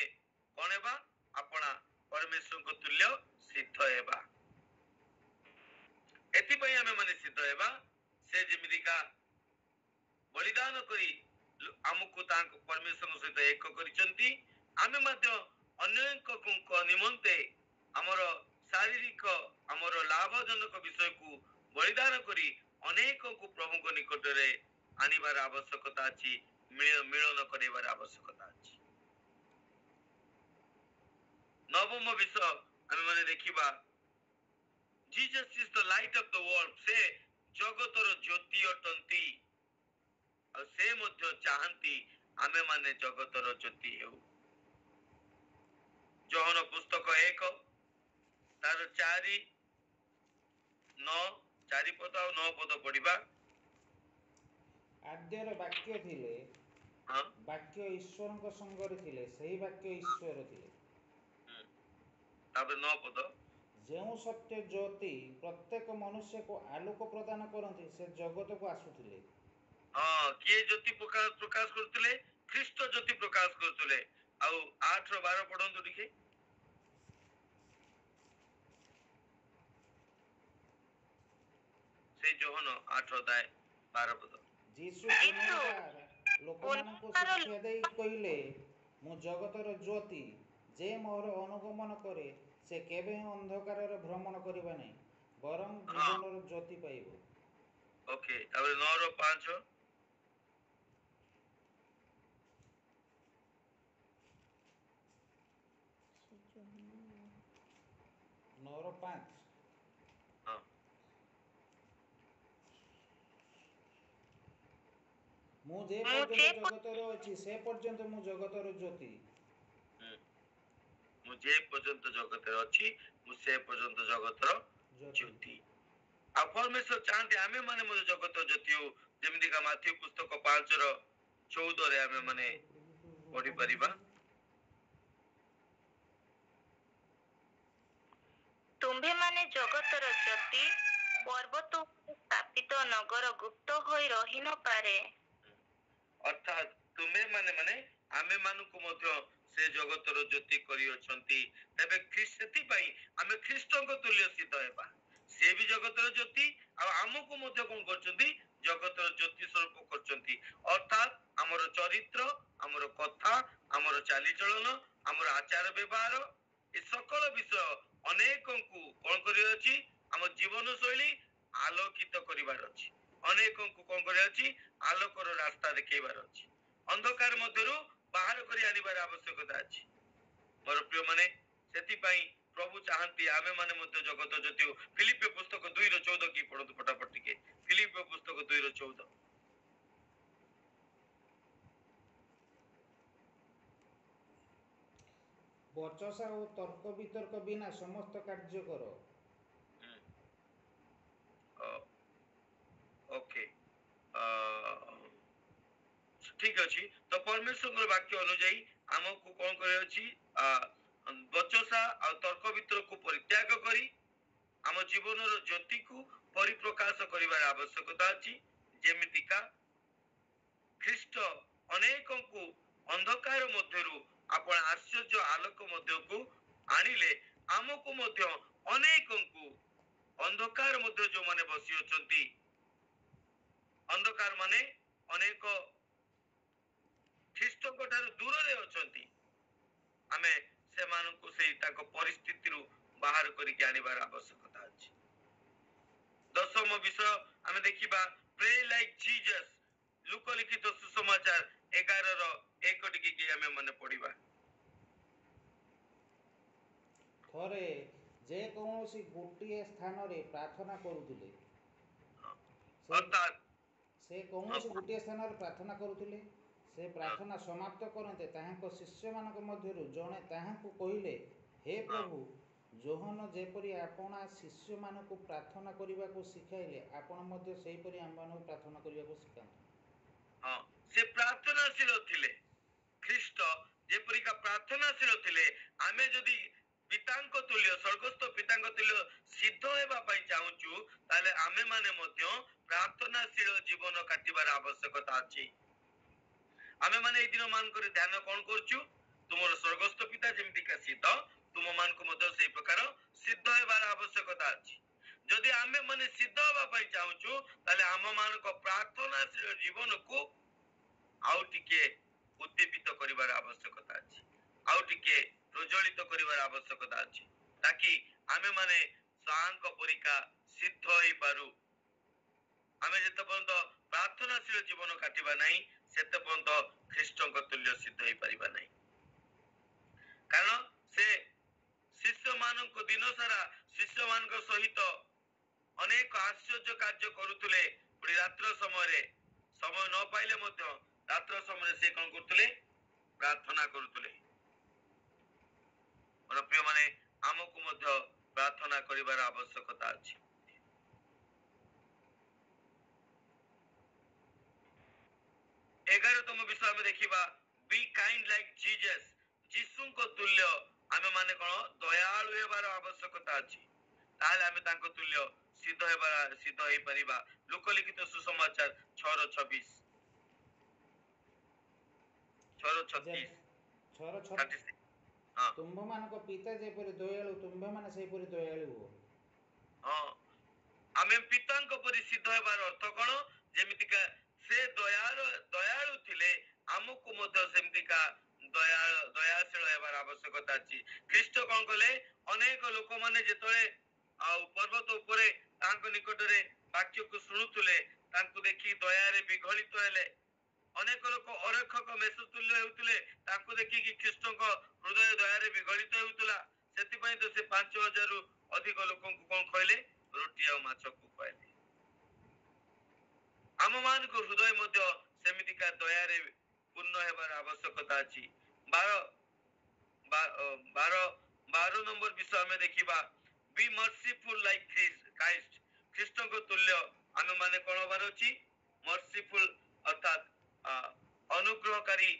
କ'ଣ ହେବା? ଆପଣା ପରମେଶ୍ୱରଙ୍କ ତୁଲ୍ୟ ସିଦ୍ଧ ହେବା। ଏଥିପାଇଁ ଆମେମାନେ ସିଦ୍ଧ ହେବା, ସେ ଯେମିତିକା ବଳିଦାନ କରି ଆମକୁ ତାଙ୍କ ପରମେଶ୍ୱରଙ୍କ ସହିତ ଏକ କରିଛନ୍ତି, ଆମେ ମଧ୍ୟ ଅନ୍ୟଙ୍କ ନିମନ୍ତେ ଆମର ଶାରୀରିକ ଆମର ଲାଭଜନକ ବିଷୟକୁ ବଳିଦାନ କରି ଅନେକଙ୍କୁ ପ୍ରଭୁଙ୍କ ନିକଟରେ ଆଣିବାର ଆବଶ୍ୟକତା ଅଛି, ମିଳନ କରାଇବାର ଆବଶ୍ୟକତା ଅଛି। ନବମ ବିଷୟ ଆମେମାନେ ଦେଖିବା, Jesus is the light of the world. ସେ ଜଗତର ଜ୍ୟୋତି ଅଟନ୍ତି, ଆଉ ସେ ମଧ୍ୟ ଚାହାନ୍ତି ଆମେମାନେ ଜଗତର ଜ୍ୟୋତି ହେଉ। ଯୋହନ ପୁସ୍ତକ 1 ତାର 4 ପଦ ଆଉ 9 ପଦ ପଢିବା। ଆଦ୍ୟରେ ବାକ୍ୟ ଥିଲେ, ବାକ୍ୟ ଈଶ୍ୱରଙ୍କ ସଙ୍ଗରେ ଥିଲେ, ସେହି ବାକ୍ୟ ଈଶ୍ୱର ଥିଲେ। ତାପରେ 9 ପଦ, ଯେଉଁ ସତ୍ୟ ଜ୍ୟୋତି ପ୍ରତ୍ୟେକ ମନୁଷ୍ୟକୁ ଆଲୋକ ପ୍ରଦାନ କରନ୍ତି, ସେ ଜଗତକୁ ଆସୁଥିଲେ। କିଏ ଜ୍ୟୋତି ପ୍ରକାଶ କରୁଥିଲେ? ଖ୍ରୀଷ୍ଟ ଜ୍ୟୋତି ପ୍ରକାଶ କରୁଥିଲେ। ଆଉ 8-12 ପଢନ୍ତୁ ଟିକେ। ସେଇ ଯୋହନ 8:12 ପଦ। ଯୀଶୁ ପୁନର୍ବାର ଲୋକମାନଙ୍କୁ ଶିକ୍ଷା ଦେଇ କହିଲେ, ମୁଁ ଜଗତର ଜ୍ୟୋତି। ଯେ ମୋର ଅନୁଗମନ କରେ ସେ କେବେ ହିଁ ଅନ୍ଧକାରରେ ଭ୍ରମଣ କରିବ ନାହିଁ, ବରଂ ଜୀବନର ଜ୍ୟୋତି ପାଇବ। ଓକେ, ତାପରେ 9:5। 9:5। ମୁଁ ଯେ ପର୍ଯ୍ୟନ୍ତ ଜଗତରେ ଅଛି ସେ ପର୍ଯ୍ୟନ୍ତ ମୁଁ ଜଗତର ଜ୍ୟୋତି। ମୁଁ ଯେ ପର୍ଯ୍ୟନ୍ତ ଜଗତରେ ଅଛି ମୁଁ ସେ ପର୍ଯ୍ୟନ୍ତ ଜଗତର ଜ୍ୟୋତି। ଆଉ ପରମେଶ୍ୱର ଚାହାନ୍ତି ଆମେ ମାନେ ମଧ୍ୟ ଜଗତର ଜ୍ୟୋତି ହଉ। ଯେମିତିକା ମାଥ୍ୟୁ ପୁସ୍ତକ 5:14 ଆମେ ମାନେ ପଢିପାରିବା। ତୁମ୍ଭେମାନେ ଜଗତର ଜ୍ୟୋତି, ପର୍ବତ ସ୍ଥାପିତ ନଗର ଗୁପ୍ତ ହୋଇ ରହି ନ ପାରେ। ଅର୍ଥାତ୍ ତୁମେ ମାନେ ଆମେ ମାନଙ୍କୁ ମଧ୍ୟ ସେ ଜଗତର ଜ୍ୟୋତି କରିଅଛନ୍ତି। ତେବେ ସେଥିପାଇଁ ଆମେ ଖ୍ରୀଷ୍ଟଙ୍କ ତୁଲ୍ୟ ସିଦ୍ଧ ହେବା। ସେ ବି ଜଗତର ଜ୍ୟୋତି, ଆଉ ଆମକୁ ମଧ୍ୟ କ'ଣ କରୁଛନ୍ତି? ଜଗତର ଜ୍ୟୋତି ସ୍ୱରୂପ କରୁଛନ୍ତି। ଅର୍ଥାତ୍ ଆମର ଚରିତ୍ର, ଆମର କଥା, ଆମର ଚାଲିଚଳନ, ଆମର ଆଚାର ବ୍ୟବହାର, ଏ ସକଳ ବିଷୟ ଅନେକଙ୍କୁ କ'ଣ କରିବାର ଅଛି? ଆମ ଜୀବନ ଶୈଳୀ ଆଲୋକିତ କରିବାର ଅଛି। ଅନେକଙ୍କୁ କ'ଣ କରିବାର ଅଛି? ଆଲୋକର ରାସ୍ତା ଦେଖେଇବାର ଅଛି। ଅନ୍ଧକାର ମଧ୍ୟରୁ ବାହାର କରି ଆଣିବାର ଆବଶ୍ୟକତା ଅଛି। ମୋର ପ୍ରିୟ ମାନେ, ସେଥିପାଇଁ ପ୍ରଭୁ ଚାହାନ୍ତି ଆମେ ମାନେ ମଧ୍ୟ ଜଗତ ଜ୍ୟୋତି ହଉ। ଫିଲିପିଓ ପୁସ୍ତକ 2:14 କି ପଢନ୍ତୁ ଫଟାଫଟ ଟିକେ। ଫିଲିପିଓ ପୁସ୍ତକ 2:14। ବଚସା ଓ ତର୍କ ବିତର୍କ ବିନା ସମସ୍ତ କାର୍ଯ୍ୟ କର। ଓକେ, ଠିକ ଅଛି। ତ ପରମେଶ୍ୱରଙ୍କର ବାକ୍ୟ ଅନୁଯାୟୀ ଆମକୁ କ'ଣ କରିବାର ଅଛି? ବଚସା ଆଉ ତର୍କ ବିତର୍କକୁ ପରିତ୍ୟାଗ କରି ଆମ ଜୀବନର ଜ୍ୟୋତିକୁ ପରିପ୍ରକାଶ କରିବାର ଆବଶ୍ୟକତା ଅଛି। ଯେମିତିକା ଖ୍ରୀଷ୍ଟ ଅନେକଙ୍କୁ ଅନ୍ଧକାର ମଧ୍ୟରୁ ଆପଣ ଆଶ୍ଚର୍ଯ୍ୟ ଆଲୋକ ମଧ୍ୟକୁ ଆଣିଲେ, ଆମକୁ ମଧ୍ୟ ଅନେକଙ୍କୁ ଅନ୍ଧକାର ମଧ୍ୟ ଯୋଉମାନେ ବସି ଅଛନ୍ତି, ଅନ୍ଧକାର ମାନେ ଅନେକ ଖ୍ରୀଷ୍ଟଙ୍କ ଠାରୁ ଦୂରରେ ଅଛନ୍ତି, ଆମେ ସେମାନଙ୍କୁ ସେଇ ତାଙ୍କ ପରିସ୍ଥିତିରୁ ବାହାର କରିକି ଆଣିବାର ଆବଶ୍ୟକତା ଅଛି। ଦଶମ ବିଷୟ ଆମେ ଦେଖିବା, ପ୍ରେ ଲାଇକ୍ ଜିଜସ୍, ଲୋକଲିଖିତ ସୁସମାଚାର 11:1 ଟିକେ ଆମେ ମନେ ପଡିବା। ଥରେ ଯେକୌଣସି ଗୋଟିଏ ସ୍ଥାନରେ ପ୍ରାର୍ଥନା କରୁଥିଲେ, ଅର୍ଥାତ୍ ସେ କୌଣସି ଗୋଟିଏ ସ୍ଥାନରେ ପ୍ରାର୍ଥନା କରୁଥିଲେ, ସେ ପ୍ରାର୍ଥନା ସମାପ୍ତ କରନ୍ତେ ତାହାଙ୍କ ଶିଷ୍ୟମାନଙ୍କ ମଧ୍ୟରୁ ଜଣେ ତାହାଙ୍କୁ କହିଲେ, ହେ ପ୍ରଭୁ, ଯୋହନ ଯେପରି ଆପଣା ଶିଷ୍ୟମାନଙ୍କୁ ପ୍ରାର୍ଥନା କରିବାକୁ ଶିଖାଇଲେ, ଆପଣ ମଧ୍ୟ ସେହିପରି ଆମମାନଙ୍କୁ ପ୍ରାର୍ଥନା କରିବାକୁ ଶିଖାନ୍ତୁ। ହଁ, ସେ ପ୍ରାର୍ଥନାଶୀଳ ଥିଲେ। ଖ୍ରୀଷ୍ଟ ଯେପରିକା ପ୍ରାର୍ଥନାଶୀଳ ଥିଲେ, ଆମେ ଯଦି ପିତାଙ୍କ ତୁଲ୍ୟ, ସ୍ୱର୍ଗସ୍ଥ ପିତାଙ୍କ ତୁଲ୍ୟ ସିଦ୍ଧ ହେବା ପାଇଁ ଚାହୁଁଛୁ, ତାହେଲେ ଆମେ ମାନେ ମଧ୍ୟ ପ୍ରାର୍ଥନାଶୀଳ ଜୀବନ କାଟିବାର ଆବଶ୍ୟକତା ଅଛି। ଆମେ ମାନେ ଏଇ ଦିନ ମାନଙ୍କରେ ଧ୍ୟାନ କଣ କରୁଛୁ? ତୁମର ସ୍ୱର୍ଗସ୍ଥ ପିତା ଯେମିତିକା ସିଦ୍ଧ, ତୁମ ମାନଙ୍କୁ ମଧ୍ୟ ସେଇ ପ୍ରକାର ସିଦ୍ଧ ହେବାର ଆବଶ୍ୟକତା ଅଛି। ଯଦି ଆମେ ମାନେ ସିଦ୍ଧ ହେବା ପାଇଁ ଚାହୁଁଛୁ, ତାହେଲେ ଆମ ମାନଙ୍କ ପ୍ରାର୍ଥନାଶୀଳ ଜୀବନକୁ ଆଉ ଟିକେ ଉଦ୍ଦୀପିତ କରିବାର ଆବଶ୍ୟକତା ଅଛି, ଆଉ ଟିକେ ପ୍ରଜ୍ୱଳିତ କରିବାର ଆବଶ୍ୟକତା ଅଛି, ତାକି ଆମେ ମାନେ ସାଙ୍କ ପରିକା ସିଦ୍ଧ ହେଇପାରୁ। ଆମେ ଯେତେ ପର୍ଯ୍ୟନ୍ତ ପ୍ରାର୍ଥନାଶୀଳ ଜୀବନ କାଟିବା ନାହିଁ, ସେତେ ପର୍ଯ୍ୟନ୍ତ ଖ୍ରୀଷ୍ଟଙ୍କ ତୁଲ୍ୟ ସିଦ୍ଧ ହେଇପାରିବା ନାହିଁ। କାରଣ ସେ ଶିଷ୍ୟ ମାନଙ୍କ ଦିନ ସାରା ଶିଷ୍ୟ ମାନଙ୍କ ସହିତ ଅନେକ ଆଶ୍ଚର୍ଯ୍ୟ କାର୍ଯ୍ୟ କରୁଥିଲେ। ପୁଣି ରାତ୍ର ସମୟରେ ସମୟ ନ ପାଇଲେ ମଧ୍ୟ ରାତ୍ର ସମୟରେ ସେ କଣ କରୁଥିଲେ? ପ୍ରାର୍ଥନା କରୁଥିଲେ। ମୋର ପ୍ରିୟ ମାନେ, ଆମକୁ ମଧ୍ୟ ପ୍ରାର୍ଥନା କରିବାର ଆବଶ୍ୟକତା ଅଛି। 11ତମ ବିଷୟ ଆମେ ଦେଖିବା, ବି କାଇଣ୍ଡ ଲାଇକ୍ ଜିଜସ୍, ଯୀଶୁଙ୍କ ତୁଲ୍ୟ ଆମେ ମାନେ କଣ ଦୟାଳୁ ହେବାର ଆବଶ୍ୟକତା ଅଛି। ତାହେଲେ ଆମେ ତାଙ୍କ ତୁଲ୍ୟ ସିଦ୍ଧ ହେଇପାରିବା। ଲୋକଲିଖିତ ସୁସମାଚାର 6:26, 6:36। ତୁମ୍ଭମାନଙ୍କ ପିତା ଯେପରି ଦୟାଳୁ, ତୁମ୍ଭେମାନେ ସେହିପରି ଦୟାଳୁ ହୁଅ। ହଁ, ଆମେ ପିତାଙ୍କ ପରି ସିଦ୍ଧ ହେବାର ଅର୍ଥ କଣ? ଯେମିତିକା ସେ ଦୟାଳୁ ଥିଲେ, ଆମକୁ ମଧ୍ୟ ସେମିତିକା ଦୟାଶୀଳ ହେବାର ଆବଶ୍ୟକତା ଅଛି। ଖ୍ରୀଷ୍ଟ କଣ କଲେ? ଅନେକ ଲୋକମାନେ ଯେତେବେଳେ ଆଉ ପର୍ବତ ଉପରେ ତାଙ୍କ ନିକଟରେ ବାକ୍ୟକୁ ଶୁଣୁଥିଲେ, ତାଙ୍କୁ ଦେଖି ଦୟାରେ ବିଗଳିତ ହେଲେ। ଅନେକ ଲୋକ ଅରକ୍ଷକ ମେଷତୁଲ୍ୟ ହେଉଥିଲେ, ତାଙ୍କୁ ଦେଖିକି ଖ୍ରୀଷ୍ଟଙ୍କ ହୃଦୟ ଦୟାରେ ବିଗଳିତ ହେଉଥିଲା। ସେଥିପାଇଁ ତ ସେ 5,000ରୁ ଅଧିକ ଲୋକଙ୍କୁ କଣ କହିଲେ? ରୁଟି ଆଉ ମାଛକୁ କହିଲେ। ଆମ ମାନଙ୍କ ହୃଦୟ ମଧ୍ୟ ସେମିତିକା ଦୟାରେ ପୂର୍ଣ୍ଣ ହେବାର ଆବଶ୍ୟକତା ଅଛି। 12 ନମ୍ବର ବିଷୟ ଆମେ ଦେଖିବା, ବି ମର୍ସିଫୁଲ ଲାଇକ୍ ଖ୍ରାଇଷ୍ଟ, ଖ୍ରୀଷ୍ଟଙ୍କ ତୁଲ୍ୟ ଆମେ ମାନେ କଣ ହବାର ଅଛି? ମର୍ସିଫୁଲ ଅର୍ଥାତ୍ ଅନୁଗ୍ରହକାରୀ,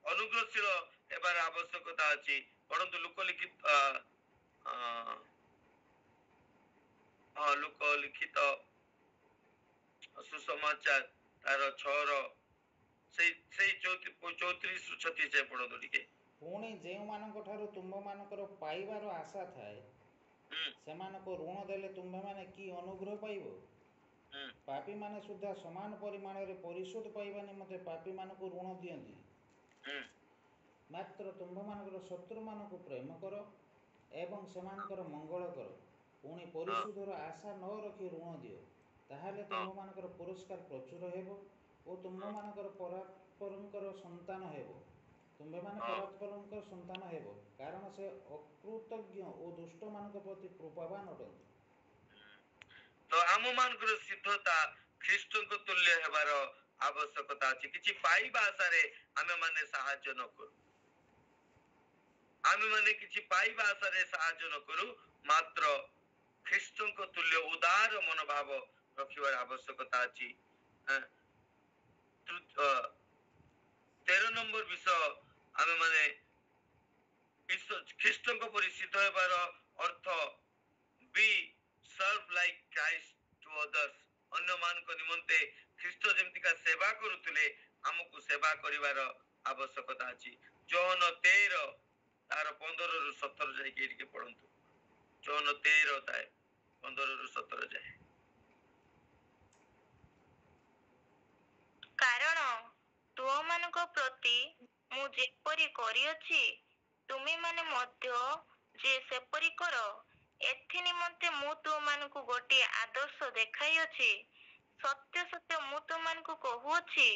ଅନୁଗ୍ରହଶୀଳ ହେବାର ଆବଶ୍ୟକତା ଅଛି। ପରନ୍ତୁ ଲୋକଲିଖିତ ସୁସମାଚାର ତାର 6:34-36 ପଢନ୍ତୁ ଟିକେ। ପୁଣି ଯେଉଁମାନଙ୍କ ଠାରୁ ତୁମ୍ଭମାନଙ୍କର ପାଇବାର ଆଶା ଥାଏ, ସେମାନଙ୍କୁ ଋଣ ଦେଲେ ତୁମ୍ଭେମାନେ କି ଅନୁଗ୍ରହ ପାଇବ? ପାପୀମାନେ ସୁଦ୍ଧା ସମାନ ପରିମାଣରେ ପରିଶୋଧ ପାଇବା ନିମନ୍ତେ ପାପୀମାନଙ୍କୁ ଋଣ ଦିଅନ୍ତି। ମାତ୍ର ତୁମ୍ଭମାନଙ୍କର ଶତ୍ରୁମାନଙ୍କୁ ପ୍ରେମ କର ଏବଂ ସେମାନଙ୍କର ମଙ୍ଗଳ କର। ପୁଣି ପରିଶୋଧର ଆଶା ନ ରଖି ଋଣ ଦିଅ, ତାହେଲେ ତୁମ୍ଭମାନଙ୍କର ପୁରସ୍କାର ପ୍ରଚୁର ହେବ ଓ ତୁମ୍ଭମାନଙ୍କର ପରାତ୍ପରଙ୍କର ସନ୍ତାନ ହେବ। ତୁମ୍ଭେମାନେ ପରାତ୍ପରଙ୍କର ସନ୍ତାନ ହେବ, କାରଣ ସେ ଅକୃତଜ୍ଞ ଓ ଦୁଷ୍ଟମାନଙ୍କ ପ୍ରତି କୃପାବାନ ଅଟନ୍ତି। ତ ଆମ ମାନଙ୍କର ସିଦ୍ଧତା ଖ୍ରୀଷ୍ଟଙ୍କ ତୁଲ୍ୟ ହେବାର ଆବଶ୍ୟକତା ଅଛି। କିଛି ପାଇବା ଆଶାରେ ଆମେ ମାନେ ସାହାଯ୍ୟ ନ କରୁ, ଆମେ ମାନେ କିଛି ପାଇବା ଆଶାରେ ସାହାଯ୍ୟ ନ କରୁ, ମାତ୍ର ଖ୍ରୀଷ୍ଟଙ୍କ ତୁଲ୍ୟ ଉଦାର ମନୋଭାବ ରଖିବାର ଆବଶ୍ୟକତା ଅଛି। 13 ନମ୍ବର ବିଷୟ ଆମେ ମାନେ ଖ୍ରୀଷ୍ଟଙ୍କ ପରି ସିଦ୍ଧ ହେବାର ଅର୍ଥ be serve like Christ to others. ଅନ୍ୟମାନଙ୍କ ନିମନ୍ତେ ଖ୍ରୀଷ୍ଟ ଯେମିତିକା ସେବା କରୁଥିଲେ ଆମକୁ ସେବା କରିବାର ଆବଶ୍ୟକତା ଅଛି। ଯୌନ 13 ତାର 15ରୁ 17 ଯାଇକି ଟିକେ ପଢନ୍ତୁ। ଯୌନ 13 ଥାଏ 15ରୁ 17 ଯାଏ। କାରଣ ତୁମମାନଙ୍କ ପ୍ରତି ମୁଁ ଯେପରି କରିଅଛି ତୁମେମାନେ ମଧ୍ୟ ଯେ ସେପରି କର। ଏଥି ନିମନ୍ତେ ମୁଁ ତୁମମାନଙ୍କୁ ଗୋଟିଏ ଆଦର୍ଶ ଦେଖାଇଅଛି। ସତ୍ୟ ସତ୍ୟ ମୁଁ ତୁମମାନଙ୍କୁ କହୁଅଛି,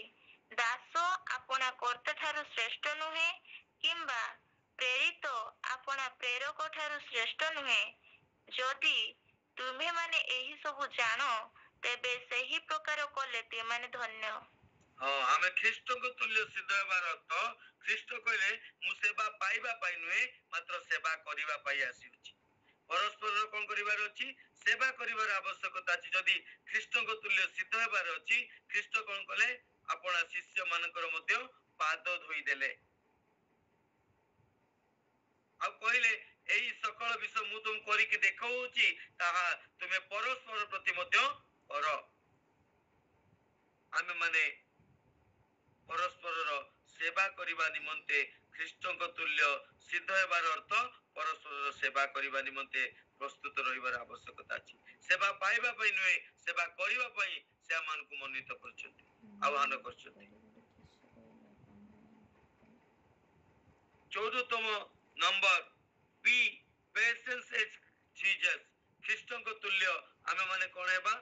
ଦାସ ଆପଣା କର୍ତ୍ତା ଠାରୁ ଶ୍ରେଷ୍ଠ ନୁହେଁ, କିମ୍ବା ପ୍ରେରିତ ଆପଣା ପ୍ରେରକ ଠାରୁ ଶ୍ରେଷ୍ଠ ନୁହେଁ। ଯଦି ତୁମେମାନେ ଏହି ସବୁ ଜାଣ, ତେବେ ସେହି ପ୍ରକାର କଲେ ତୁମେମାନେ ଧନ୍ୟ। ହଁ, ଆମେ ଖ୍ରୀଷ୍ଟଙ୍କ ତୁଲ୍ୟ ସିଦ୍ଧ ହେବାର ଅର୍ଥ, ଖ୍ରୀଷ୍ଟ କହିଲେ ମୁଁ ସେବା ପାଇବା ପାଇଁ ନୁହେଁ, ମାତ୍ର ସେବା କରିବା ପାଇଁ ଆସିଅଛି। ପରସ୍ପର କଣ କରିବାର ଅଛି? ସେବା କରିବାର ଆବଶ୍ୟକତା ଅଛି। ଯଦି ଖ୍ରୀଷ୍ଟଙ୍କ ତୁଲ୍ୟ ସିଦ୍ଧ ହେବାର ଅଛି, ଖ୍ରୀଷ୍ଟ କଣ କଲେ? ଆପଣା ଶିଷ୍ୟ ମାନଙ୍କର ମଧ୍ୟ ପାଦ ଧୋଇଦେଲେ। ଆଉ କହିଲେ ଏହି ସକଳ ବିଷୟ ମୁଁ ତୁମକୁ କରିକି ଦେଖାଉଛି, ତାହା ତୁମେ ପରସ୍ପର ପ୍ରତି ମଧ୍ୟ କର। ଆମେ ମାନେ ପରସ୍ପରର ସେବା କରିବା ନିମନ୍ତେ ଖ୍ରୀଷ୍ଟଙ୍କ ତୁଲ୍ୟ ସିଦ୍ଧ ହେବାର ଅର୍ଥ ପରସ୍ପରର ସେବା କରିବା ନିମନ୍ତେ ପ୍ରସ୍ତୁତ ରହିବାର ଆବଶ୍ୟକତା ଅଛି। ସେବା ପାଇବା ପାଇଁ ନୁହେଁ, ସେବା କରିବା ପାଇଁ ସେ ଆମମାନଙ୍କୁ ମନୋନୀତ କରିଛନ୍ତି, ଆହ୍ୱାନ କରିଛନ୍ତି। 14ତମ ନମ୍ବର ବି ପେସେନ୍ସ ଏଜ ଜିଜସ୍। ଖ୍ରୀଷ୍ଟଙ୍କ ତୁଲ୍ୟ ଆମେ ମାନେ କଣ ହେବା?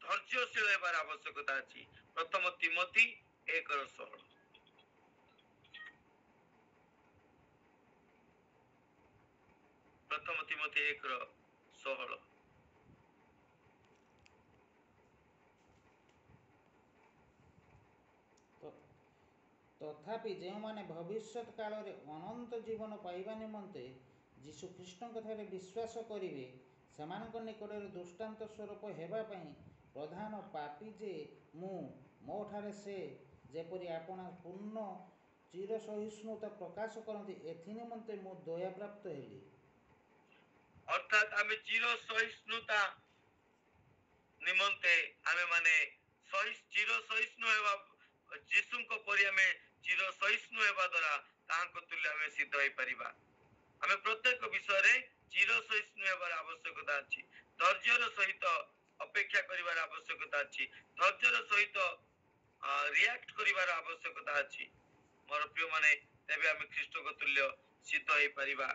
ଧୈର୍ଯ୍ୟଶୀଳ ହେବାର ଆବଶ୍ୟକତା ଅଛି। ପ୍ରଥମ ତିମୋଥୀ 1:16। ପ୍ରଥମ ତିମୋଥୀ 1:16। ତଥାପି ଯେଉଁମାନେ ଭବିଷ୍ୟତ କାଳରେ ଅନନ୍ତ ଜୀବନ ପାଇବା ନିମନ୍ତେ ଯୀଶୁ ଖ୍ରୀଷ୍ଟଙ୍କଠାରେ ବିଶ୍ୱାସ କରିବେ, ସେମାନଙ୍କ ନିକଟରେ ଦୃଷ୍ଟାନ୍ତ ସ୍ୱରୂପ ହେବା ପାଇଁ ପ୍ରଧାନ ପାପୀ ଯେ ମୁଁ, ମୋଠାରେ ସେ ଯେପରି ଆପଣା ପୂର୍ଣ୍ଣ ଚିରସହିଷ୍ଣୁତା ପ୍ରକାଶ କରନ୍ତି, ଏଥି ନିମନ୍ତେ ମୁଁ ଦୟାପ୍ରାପ୍ତ ହେଲି। ଅର୍ଥାତ୍ ଆମେ ଚିର ସହିଷ୍ଣୁତା ନିମନ୍ତେ ଆମେ ମାନେ ଚିର ସହିଷ୍ଣୁ ହେବା, ଯୀଶୁଙ୍କ ପରି ଆମେ ଚିର ସହିଷ୍ଣୁ ହେବା ଦ୍ୱାରା ତାହାଙ୍କ ତୁଲ୍ୟ ଆମେ ସିଦ୍ଧ ହେଇପାରିବା। ଆମେ ପ୍ରତ୍ୟେକ ବିଷୟରେ ଚିର ସହିଷ୍ଣୁ ହେବାର ଆବଶ୍ୟକତା ଅଛି। ଧୈର୍ଯ୍ୟର ସହିତ ଅପେକ୍ଷା କରିବାର ଆବଶ୍ୟକତା ଅଛି। ଧୈର୍ଯ୍ୟର ସହିତ ରିଆକ୍ଟ କରିବାର ଆବଶ୍ୟକତା ଅଛି। ମୋର ପ୍ରିୟ ମାନେ, ତେବେ ଆମେ ଖ୍ରୀଷ୍ଟଙ୍କ ତୁଲ୍ୟ ସିଦ୍ଧ ହେଇପାରିବା।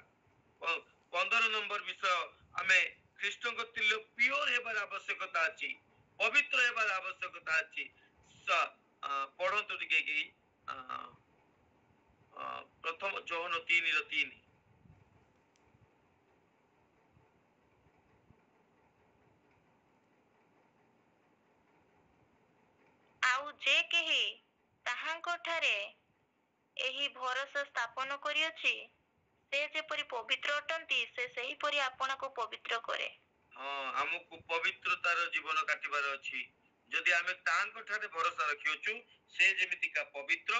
15 ନମ୍ବର ବିଷୟ, ଆମେ ଖ୍ରୀଷ୍ଟଙ୍କ ତୁଲ୍ୟ ପିଓର ହେବାର ଆବଶ୍ୟକତା ଅଛି, ପବିତ୍ର ହେବାର ଆବଶ୍ୟକତା ଅଛି। ପଢନ୍ତୁ ଟିକେ କି ପ୍ରଥମ ଯୌନ 3:3। ଆଉ ଯେ କେହି ତାହାଙ୍କଠାରେ ଏହି ଭରସା ସ୍ଥାପନ କରିଅଛି, ସେ ଯେପରି ପବିତ୍ର ଅଟନ୍ତି, ସେ ସେହିପରି ଆପଣାକୁ ପବିତ୍ର କରେ। ହଁ, ଆମକୁ ପବିତ୍ରତାର ଜୀବନ କାଟିବାର ଅଛି। ଯଦି ଆମେ ତାଙ୍କ ଠାରେ ଭରସା ରଖିଅଛୁ, ସେ ଯେମିତିକା ପବିତ୍ର,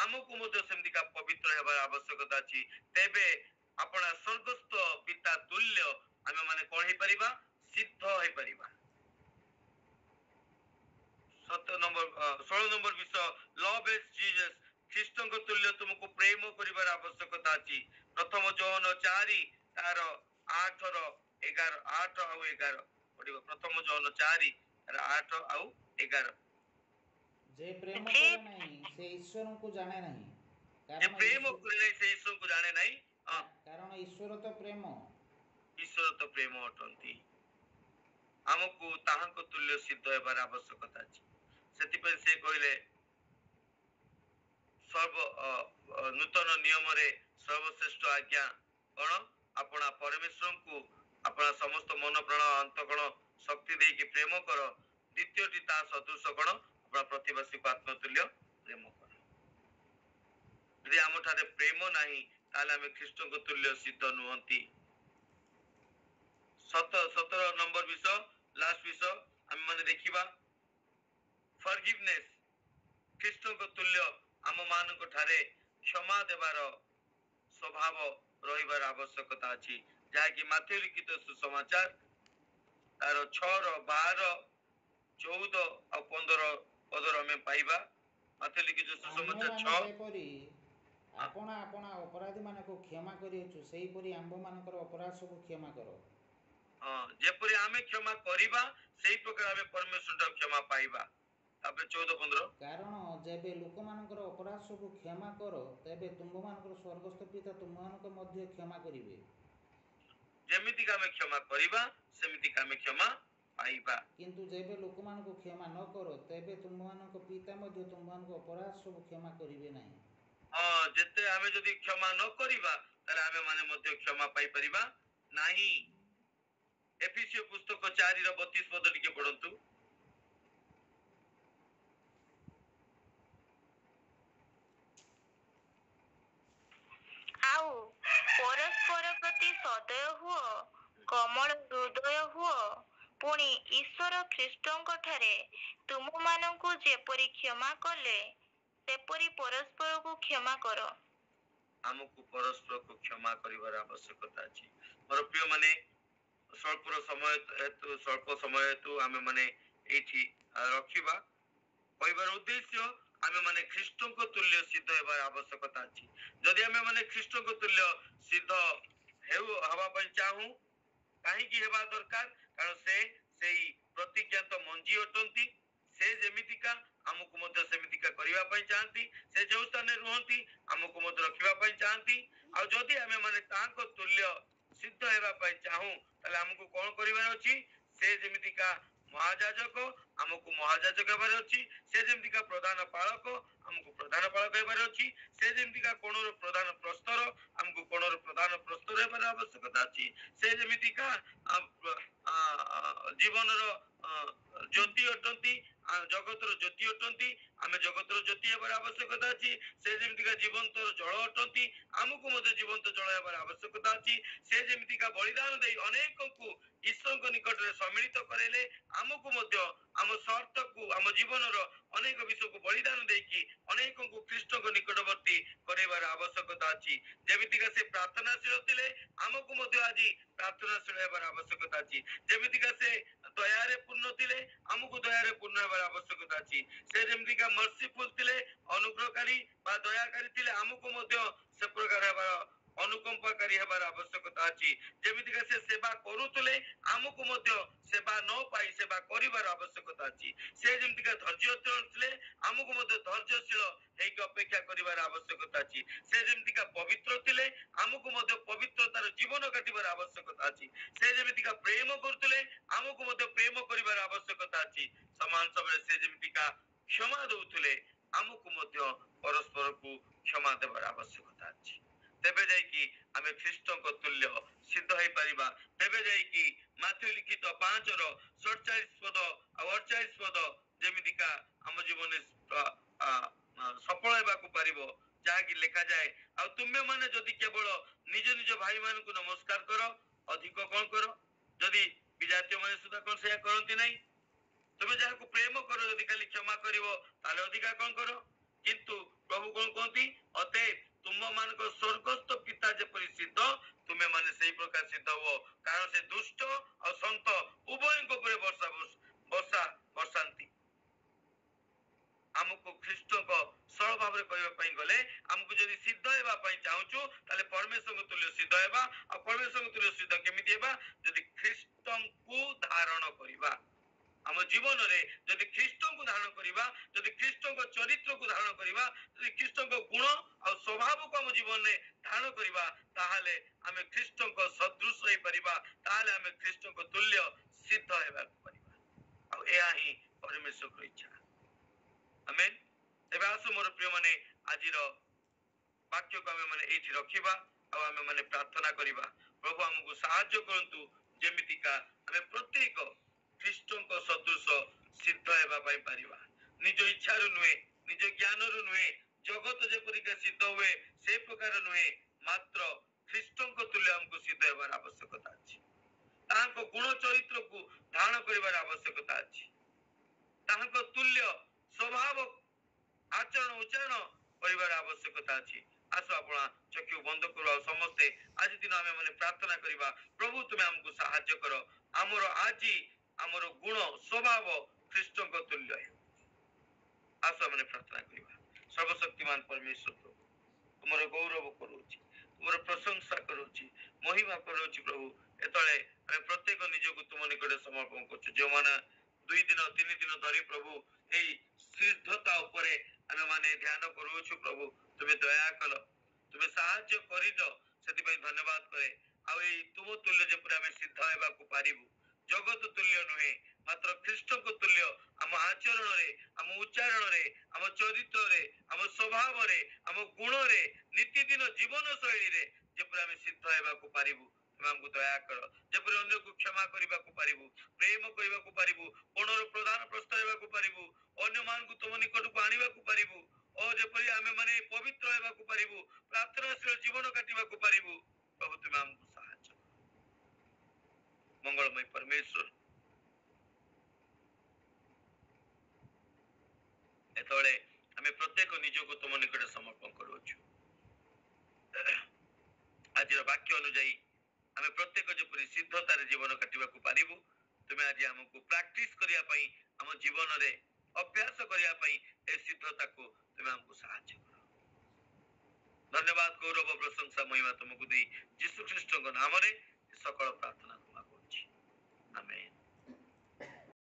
ଆମକୁ ମଧ୍ୟ ସେମିତିକା ପବିତ୍ର ହେବାର ଆବଶ୍ୟକତା ଅଛି। ତେବେ ଆପଣା ସ୍ୱର୍ଗସ୍ଥ ପିତା ତୁଲ୍ୟ ଆମେ ମାନେ କଣ ହେଇପାରିବା? ସିଦ୍ଧ ହେଇପାରିବା। 16 ନମ୍ବର ବିଷୟ, ଲଭ୍ ଏଜ ଜିଜସ୍। ଖ୍ରୀଷ୍ଟଙ୍କ ତୁଲ୍ୟ ତୁମକୁ ପ୍ରେମ କରିବାର ଆବଶ୍ୟକତା ଅଛି। ପ୍ରଥମ ଯୌନ 4 ତାର 8 ଆଉ 11 ପଢିବ। ପ୍ରଥମ ଯୌନ 4 ତାର 8 ଆଉ 11। ଯେ ପ୍ରେମ କରେ ନାହିଁ ସେ ଈଶ୍ୱରଙ୍କୁ ଜାଣେ ନାହିଁ, ଯେ ପ୍ରେମ କରେ ନାହିଁ ସେ ଈଶ୍ୱରଙ୍କୁ ଜାଣେ ନାହିଁ, କାରଣ ଈଶ୍ୱର ତ ପ୍ରେମ। ଈଶ୍ୱର ତ ପ୍ରେମ ଅଟନ୍ତି। ଆମକୁ ତାହାଙ୍କ ତୁଲ୍ୟ ସିଦ୍ଧ ହେବାର ଆବଶ୍ୟକତା ଅଛି। ସେଥିପାଇଁ ସେ କହିଲେ ନୂତନ ନିୟମରେ ସର୍ବଶ୍ରେଷ୍ଠ ଆଜ୍ଞା କଣ? ଆପଣା ପରମେଶ୍ୱରଙ୍କୁ ଆପଣା ସମସ୍ତ ମନ ପ୍ରାଣ ଅନ୍ତଃକରଣ ଶକ୍ତି ଦେଇକି ପ୍ରେମ କର। ଦ୍ୱିତୀୟଟି ତା ସଦୃଶ କଣ? ଆପଣା ପ୍ରତିବାସୀକୁ ଆତ୍ମତୁଲ୍ୟ ପ୍ରେମ କର। ଯଦି ଆମଠାରେ ପ୍ରେମ ନାହିଁ, ତାହେଲେ ଆମେ ଖ୍ରୀଷ୍ଟଙ୍କ ତୁଲ୍ୟ ସିଦ୍ଧ ନୁହନ୍ତି। 17 ନମ୍ବର ବିଷୟ, ଲାଷ୍ଟ ବିଷୟ ଆମେ ମାନେ ଦେଖିବା, ଫରଗିଭନେସ୍। ଖ୍ରୀଷ୍ଟଙ୍କ ତୁଲ୍ୟ ଆମ ମାନଙ୍କ ଠାରେ କ୍ଷମା ଦେବାର ସ୍ୱଭାବ ରହିବାର ଆବଶ୍ୟକତା ଅଛି, ଯାହାକି ମାଥ୍ୟୁ ଲିଖିତ ସୁସମାଚାର ତାର 6:12, 14 ଆଉ 15 ପଦର ଆମେ ପାଇବା। ମାଥ୍ୟୁ ଲିଖିତ ସୁସମାଚାର ଆମ୍ଭେମାନେ 6। ଯେପରି ଆପଣା ଆପଣା ଅପରାଧୀମାନଙ୍କୁ କ୍ଷମା କରିଅଛୁ, ସେହିପରି ଆମ୍ଭମାନଙ୍କର ଅପରାଧ ସବୁ କ୍ଷମା କର। ଯେପରି ଆମେ କ୍ଷମା କରିବା ସେଇ ପ୍ରକାର ଆମେ ପରମେଶ୍ୱରଠାରୁ କ୍ଷମା ପାଇବା। ତାପରେ 14-15 କାରଣ ଯେବେ ଲୋକମାନଙ୍କର ଅପରାଧ ସବୁ କ୍ଷମା କର, ତେବେ ତୁମ୍ଭମାନଙ୍କର ସ୍ୱର୍ଗସ୍ଥ ପିତା ତୁମ୍ଭମାନଙ୍କ ମଧ୍ୟ କ୍ଷମା କରିବେ। ଯେମିତିକି ଆମେ କ୍ଷମା କରିବା ସେମିତିକି ଆମେ କ୍ଷମା ପାଇବା। କିନ୍ତୁ ଯେବେ ଲୋକମାନଙ୍କୁ କ୍ଷମା ନ କର, ତେବେ ତୁମ୍ଭମାନଙ୍କ ପିତା ମଧ୍ୟ ତୁମ୍ଭମାନଙ୍କ ଅପରାଧ ସବୁ କ୍ଷମା କରିବେ ନାହିଁ। ଯେତେ ଆମେ ଯଦି କ୍ଷମା ନ କରିବା ତାହେଲେ ଆମେ ମାନେ ମଧ୍ୟ କ୍ଷମା ପାଇପାରିବା ନାହିଁ। ଏଫେସୀୟ ପୁସ୍ତକ 4:32 ପଦ ଟିକେ ପଢନ୍ତୁ। ଆଉ ପରସ୍ପର ପ୍ରତି ସଦୟ ହୁଅ, କୋମଳ ହୃଦୟ ହୁଅ, ପୁଣି ଈଶ୍ୱର ଖ୍ରୀଷ୍ଟଙ୍କ ଠାରେ ତୁମମାନଙ୍କୁ ଯେପରି କ୍ଷମା କଲେ ସେପରି ପରସ୍ପରକୁ କ୍ଷମା କର। ଆମକୁ ପରସ୍ପରକୁ କ୍ଷମା କରିବାର ଆବଶ୍ୟକତା ଅଛି। ମୋର ପ୍ରିୟ ମାନେ, ସ୍ୱଳ୍ପ ସମୟ ହେତୁ ଆମେ ମାନେ ଏଇଠି ରଖିବା। କହିବାର ଉଦ୍ଦେଶ୍ୟ ଆମେ ମାନେ ଖ୍ରୀଷ୍ଟଙ୍କ ତୁଲ୍ୟ ସିଦ୍ଧ ହେବାର ଆବଶ୍ୟକତା ଅଛି। ଯଦି ଆମେ ମାନେ ଖ୍ରୀଷ୍ଟଙ୍କ ତୁଲ୍ୟ ସିଦ୍ଧ ହେବା ପାଇଁ ଚାହୁଁ, କାହିଁକି ହେବା ଦରକାର? କାରଣ ସେ ସେଇ ପ୍ରତିଜ୍ଞାତ ମଞ୍ଜି ଅଟନ୍ତି। ସେ ଯେମିତିକା ଆମକୁ ମଧ୍ୟ ସେମିତିକା କରିବା ପାଇଁ ଚାହାନ୍ତି। ସେ ଯୋଉ ସ୍ଥାନରେ ରୁହନ୍ତି ଆମକୁ ମଧ୍ୟ ରଖିବା ପାଇଁ ଚାହାନ୍ତି। ଆଉ ଯଦି ଆମେ ମାନେ ତାଙ୍କ ତୁଲ୍ୟ ସିଦ୍ଧ ହେବା ପାଇଁ ଚାହୁଁ, ତାହେଲେ ଆମକୁ କଣ କରିବାର ଅଛି? ସେ ଯେମିତିକା ମହାଯାଜକ ଆମକୁ ମହାଯାଜକ ହେବାର ଅଛି। ସେ ଯେମିତିକା ପ୍ରଧାନ ପାଳକ ଆମକୁ ପ୍ରଧାନ ପାଳକ ହେବାର ଅଛି। ସେ ଯେମିତିକା କୋଣର ପ୍ରଧାନ ପ୍ରସ୍ତର ଆମକୁ କୋଣର ପ୍ରଧାନ ପ୍ରସ୍ତର ହେବାର ଆବଶ୍ୟକତା ଅଛି। ସେ ଯେମିତିକା ଜୀବନର ଜ୍ୟୋତି ଅଟନ୍ତି, ଜଗତର ଜ୍ୟୋତି ଅଟନ୍ତି, ଆମେ ଜଗତର ଜ୍ୟୋତି ହେବାର ଆବଶ୍ୟକତା ଅଛି। ସେ ଯେମିତିକା ଜୀବନ୍ତର ଜଳ ଅଟନ୍ତି, ଆମକୁ ମଧ୍ୟ ଜୀବନ୍ତ ଜଳ ହେବାର ଆବଶ୍ୟକତା ଅଛି। ସେ ଯେମିତିକା ବଳିଦାନ ଦେଇ ଅନେକଙ୍କୁ ଈଶ୍ୱରଙ୍କ ନିକଟରେ ସମ୍ମିଳିତ କରାଇଲେ, ଆମକୁ ମଧ୍ୟ ଆମ ସ୍ୱାର୍ଥକୁ, ଆମ ଜୀବନର ଅନେକ ବିଷୟକୁ ବଳିଦାନ ଦେଇକି ଅନେକଙ୍କୁ ଖ୍ରୀଷ୍ଟଙ୍କ ନିକଟବର୍ତ୍ତୀ କରାଇବାର ଆବଶ୍ୟକତା ଅଛି। ଯେମିତିକା ସେ ପ୍ରାର୍ଥନାଶୀଳ ଥିଲେ, ଆମକୁ ମଧ୍ୟ ଆଜି ପ୍ରାର୍ଥନାଶୀଳ ହେବାର ଆବଶ୍ୟକତା ଅଛି। ଯେମିତିକା ସେ ଦୟାରେ ପୂର୍ଣ୍ଣ ଥିଲେ, ଆମକୁ ଦୟାରେ ପୂର୍ଣ୍ଣ ହେବାର ଆବଶ୍ୟକତା ଅଛି। ସେ ଯେମିତିକା ମର୍ସିଫୁଲ ଥିଲେ, ଅନୁଗ୍ରହକାରୀ ବା ଦୟାକାରୀ ଥିଲେ, ଆମକୁ ମଧ୍ୟ ସେ ପ୍ରକାର ହେବାର ଅନୁକମ୍ପାକାରୀ ହେବାର ଆବଶ୍ୟକତା ଅଛି। ଯେମିତିକା ସେ ସେବା କରୁଥିଲେ, ଆମକୁ ମଧ୍ୟ ସେବା ନ ପାଇ ସେବା କରିବାର ଆବଶ୍ୟକତା ଅଛି। ସେ ଯେମିତିକା ଧୈର୍ଯ୍ୟଶୀଳ ଥିଲେ, ଆମକୁ ମଧ୍ୟ ଧୈର୍ଯ୍ୟଶୀଳ ହେଇକି ଅପେକ୍ଷା କରିବାର ଆବଶ୍ୟକତା ଅଛି। ସେ ଯେମିତିକା ପବିତ୍ର ଥିଲେ, ଆମକୁ ମଧ୍ୟ ପବିତ୍ରତାର ଜୀବନ କାଟିବାର ଆବଶ୍ୟକତା ଅଛି। ସେ ଯେମିତିକା ପ୍ରେମ କରୁଥିଲେ, ଆମକୁ ମଧ୍ୟ ପ୍ରେମ କରିବାର ଆବଶ୍ୟକତା ଅଛି। ସମାନ ସମୟରେ ସେ ଯେମିତିକା କ୍ଷମା ଦଉଥିଲେ, ଆମକୁ ମଧ୍ୟ ପରସ୍ପରକୁ କ୍ଷମା ଦେବାର ଆବଶ୍ୟକତା ଅଛି। ତେବେ ଯାଇକି ଆମେ ଖ୍ରୀଷ୍ଟଙ୍କ ତୁଲ୍ୟ ସିଦ୍ଧ ହେଇପାରିବା। ତେବେ ଯାଇକି ମାଥ୍ୟୁ ଲିଖିତ 5:47 ପଦ ଆଉ 48 ପଦ ଯେମିତିକା ଆମ ଜୀବନରେ ସଫଳ ହେବାକୁ ପାରିବ, ଯାହାକି ଲେଖାଯାଏ, ଆଉ ତୁମେ ମାନେ ଯଦି କେବଳ ନିଜ ନିଜ ଭାଇମାନଙ୍କୁ ନମସ୍କାର କର, ଅଧିକ କଣ କର? ଯଦି ବିଜାତୀୟ ମାନେ ସୁଦ୍ଧା କଣ ସେୟା କରନ୍ତି ନାହିଁ? ତୁମେ ଯାହାକୁ ପ୍ରେମ କର, ଯଦି ଖାଲି କ୍ଷମା କରିବ, ତାହେଲେ ଅଧିକା କଣ କର? କିନ୍ତୁ ପ୍ରଭୁ କଣ କହନ୍ତି? ଅତଏବ ତୁମମାନଙ୍କ ସ୍ୱର୍ଗସ୍ଥ ପିତା ଯେପରି ସିଦ୍ଧ, ତୁମେ ମାନେ ସେଇ ପ୍ରକାର ସିଦ୍ଧ ହୁଅ। କାରଣ ସେ ଦୁଷ୍ଟ ଆଉ ସନ୍ଥ ଉଭୟଙ୍କ ଉପରେ ବର୍ଷାନ୍ତି। ଆମକୁ ଖ୍ରୀଷ୍ଟଙ୍କ ସରଳ ଭାବରେ କହିବା ପାଇଁ ଗଲେ, ଆମକୁ ଯଦି ସିଦ୍ଧ ହେବା ପାଇଁ ଚାହୁଁଛୁ, ତାହେଲେ ପରମେଶ୍ୱରଙ୍କ ତୁଲ୍ୟ ସିଦ୍ଧ ହେବା। ଆଉ ପରମେଶ୍ୱରଙ୍କ ତୁଲ୍ୟ ସିଦ୍ଧ କେମିତି ହେବା? ଯଦି ଖ୍ରୀଷ୍ଟଙ୍କୁ ଧାରଣ କରିବା। ଆମ ଜୀବନରେ ଯଦି ଖ୍ରୀଷ୍ଟଙ୍କୁ ଧାରଣ କରିବା, ଯଦି ଖ୍ରୀଷ୍ଟଙ୍କ ଚରିତ୍ରକୁ ଧାରଣ କରିବା, ଯଦି ଖ୍ରୀଷ୍ଟଙ୍କ ଗୁଣ ଆଉ ସ୍ୱଭାବକୁ ଆମ ଜୀବନରେ ଧାରଣ କରିବା, ତାହେଲେ ଆମେ ଖ୍ରୀଷ୍ଟଙ୍କ ସଦୃଶ ହେଇପାରିବା। ତାହେଲେ ଆମେ ଖ୍ରୀଷ୍ଟଙ୍କ ତୁଲ୍ୟ ସିଦ୍ଧ ହେବାକୁ ପାରିବା। ଆଉ ଏହା ହିଁ ପରମେଶ୍ୱରଙ୍କ ଇଚ୍ଛା। ଆମେନ୍। ଏବେ ଆସୁ ମୋର ପ୍ରିୟ ମାନେ, ଆଜିର ବାକ୍ୟକୁ ଆମେ ମାନେ ଏଇଠି ରଖିବା ଆଉ ଆମେ ମାନେ ପ୍ରାର୍ଥନା କରିବା। ପ୍ରଭୁ ଆମକୁ ସାହାଯ୍ୟ କରନ୍ତୁ, ଯେମିତିକା ଆମେ ପ୍ରତ୍ୟେକ ଖ୍ରୀଷ୍ଟଙ୍କ ସଦୃଶ ସିଦ୍ଧ ହେବା ପାଇଁ ପାରିବା। ନିଜ ଇଚ୍ଛାରୁ ନୁହେଁ, ନିଜ ଜ୍ଞାନରୁ ନୁହେଁ, ଜଗତ ଯେପରିକା ସିଦ୍ଧ ହୁଏ ସେ ପ୍ରକାର ନୁହେଁ, ମାତ୍ର ଖ୍ରୀଷ୍ଟଙ୍କ ତୁଲ୍ୟ ଆମକୁ ସିଦ୍ଧ ହେବାର ଆବଶ୍ୟକତା ଅଛି। ତାଙ୍କ ଗୁଣ ଚରିତ୍ରକୁ ଧାରଣ କରିବାର ଆବଶ୍ୟକତା ଅଛି। ତାଙ୍କ ତୁଲ୍ୟ ସ୍ୱଭାବ ଆଚରଣ ଉଚ୍ଚାରଣ କରିବାର ଆବଶ୍ୟକତା ଅଛି। आस आपण चक्षु बंद करू समस्ते आज दिन आम मैंने प्रार्थना करवा प्रभु तुम्हें आमको साहाय्य कर आमर आज आमर गुण स्वभाव ख्रीष्ट तुल्य है आस मैंने प्रार्थना करवा सर्वशक्तिमान परमेश्वर प्रभु तुमर गौरव करुच्ची तुमर प्रशंसा करुच्ची महिमा करुच्ची प्रभु एतले आम प्रत्येक निजक तुम निकट समर्पण कर जो मैंने 2 दिन 3 दिन धरी प्रभु यही सिद्धता उपरे आम माने ध्यान करुछु प्रभु तुम्हें दया कल तुम्हें साहाय्य कर धन्यवाद करे आई तुम तुल्य जपरी आम सिद्ध होगा पारिबु जगत तुल्य नुहे मात्र ख्रीष्ट तुल्य आम आचरण रे आम उच्चारण रे आम चरित्र रे आम स्वभाव रे आम गुण रे नीतिदिन जीवन शैली रे जपरी आम सिद्ध होगा पारिबु तुम हमको दया कर जपरी अन्य को क्षमा करने को पारिबु प्रेम करने को पारिबु कोणर प्रधान प्रस्ताव को पारिबु अन्य मान को तुम निकट को आनिबा को पारिबु और जपरी आम माने पवित्र होगा को पारिबु प्रार्थनाशील जीवन काटिबा को पारिबु प्रभु तुम हमको साहाय्य कर मंगलमय परमेश्वर एतले आम प्रत्येक निजक तुम निकट समर्पण करुछु आज वाक्य अनुଯାयी आम प्रत्येक जपरी सिद्धतार जीवन काटिबा को पारिबु तुम्हें आज हमको प्रैक्टिस करिया पई हम जीवन रे अभ्यास करिया पई ए सिद्धता को तुम्हें हमको साहाय्य करो धन्यवाद गौरव प्रशंसा महिमा तुमको दी यीशु ख्रीष्ट नाम रे सकल प्रार्थना तुम करूछि आमेन।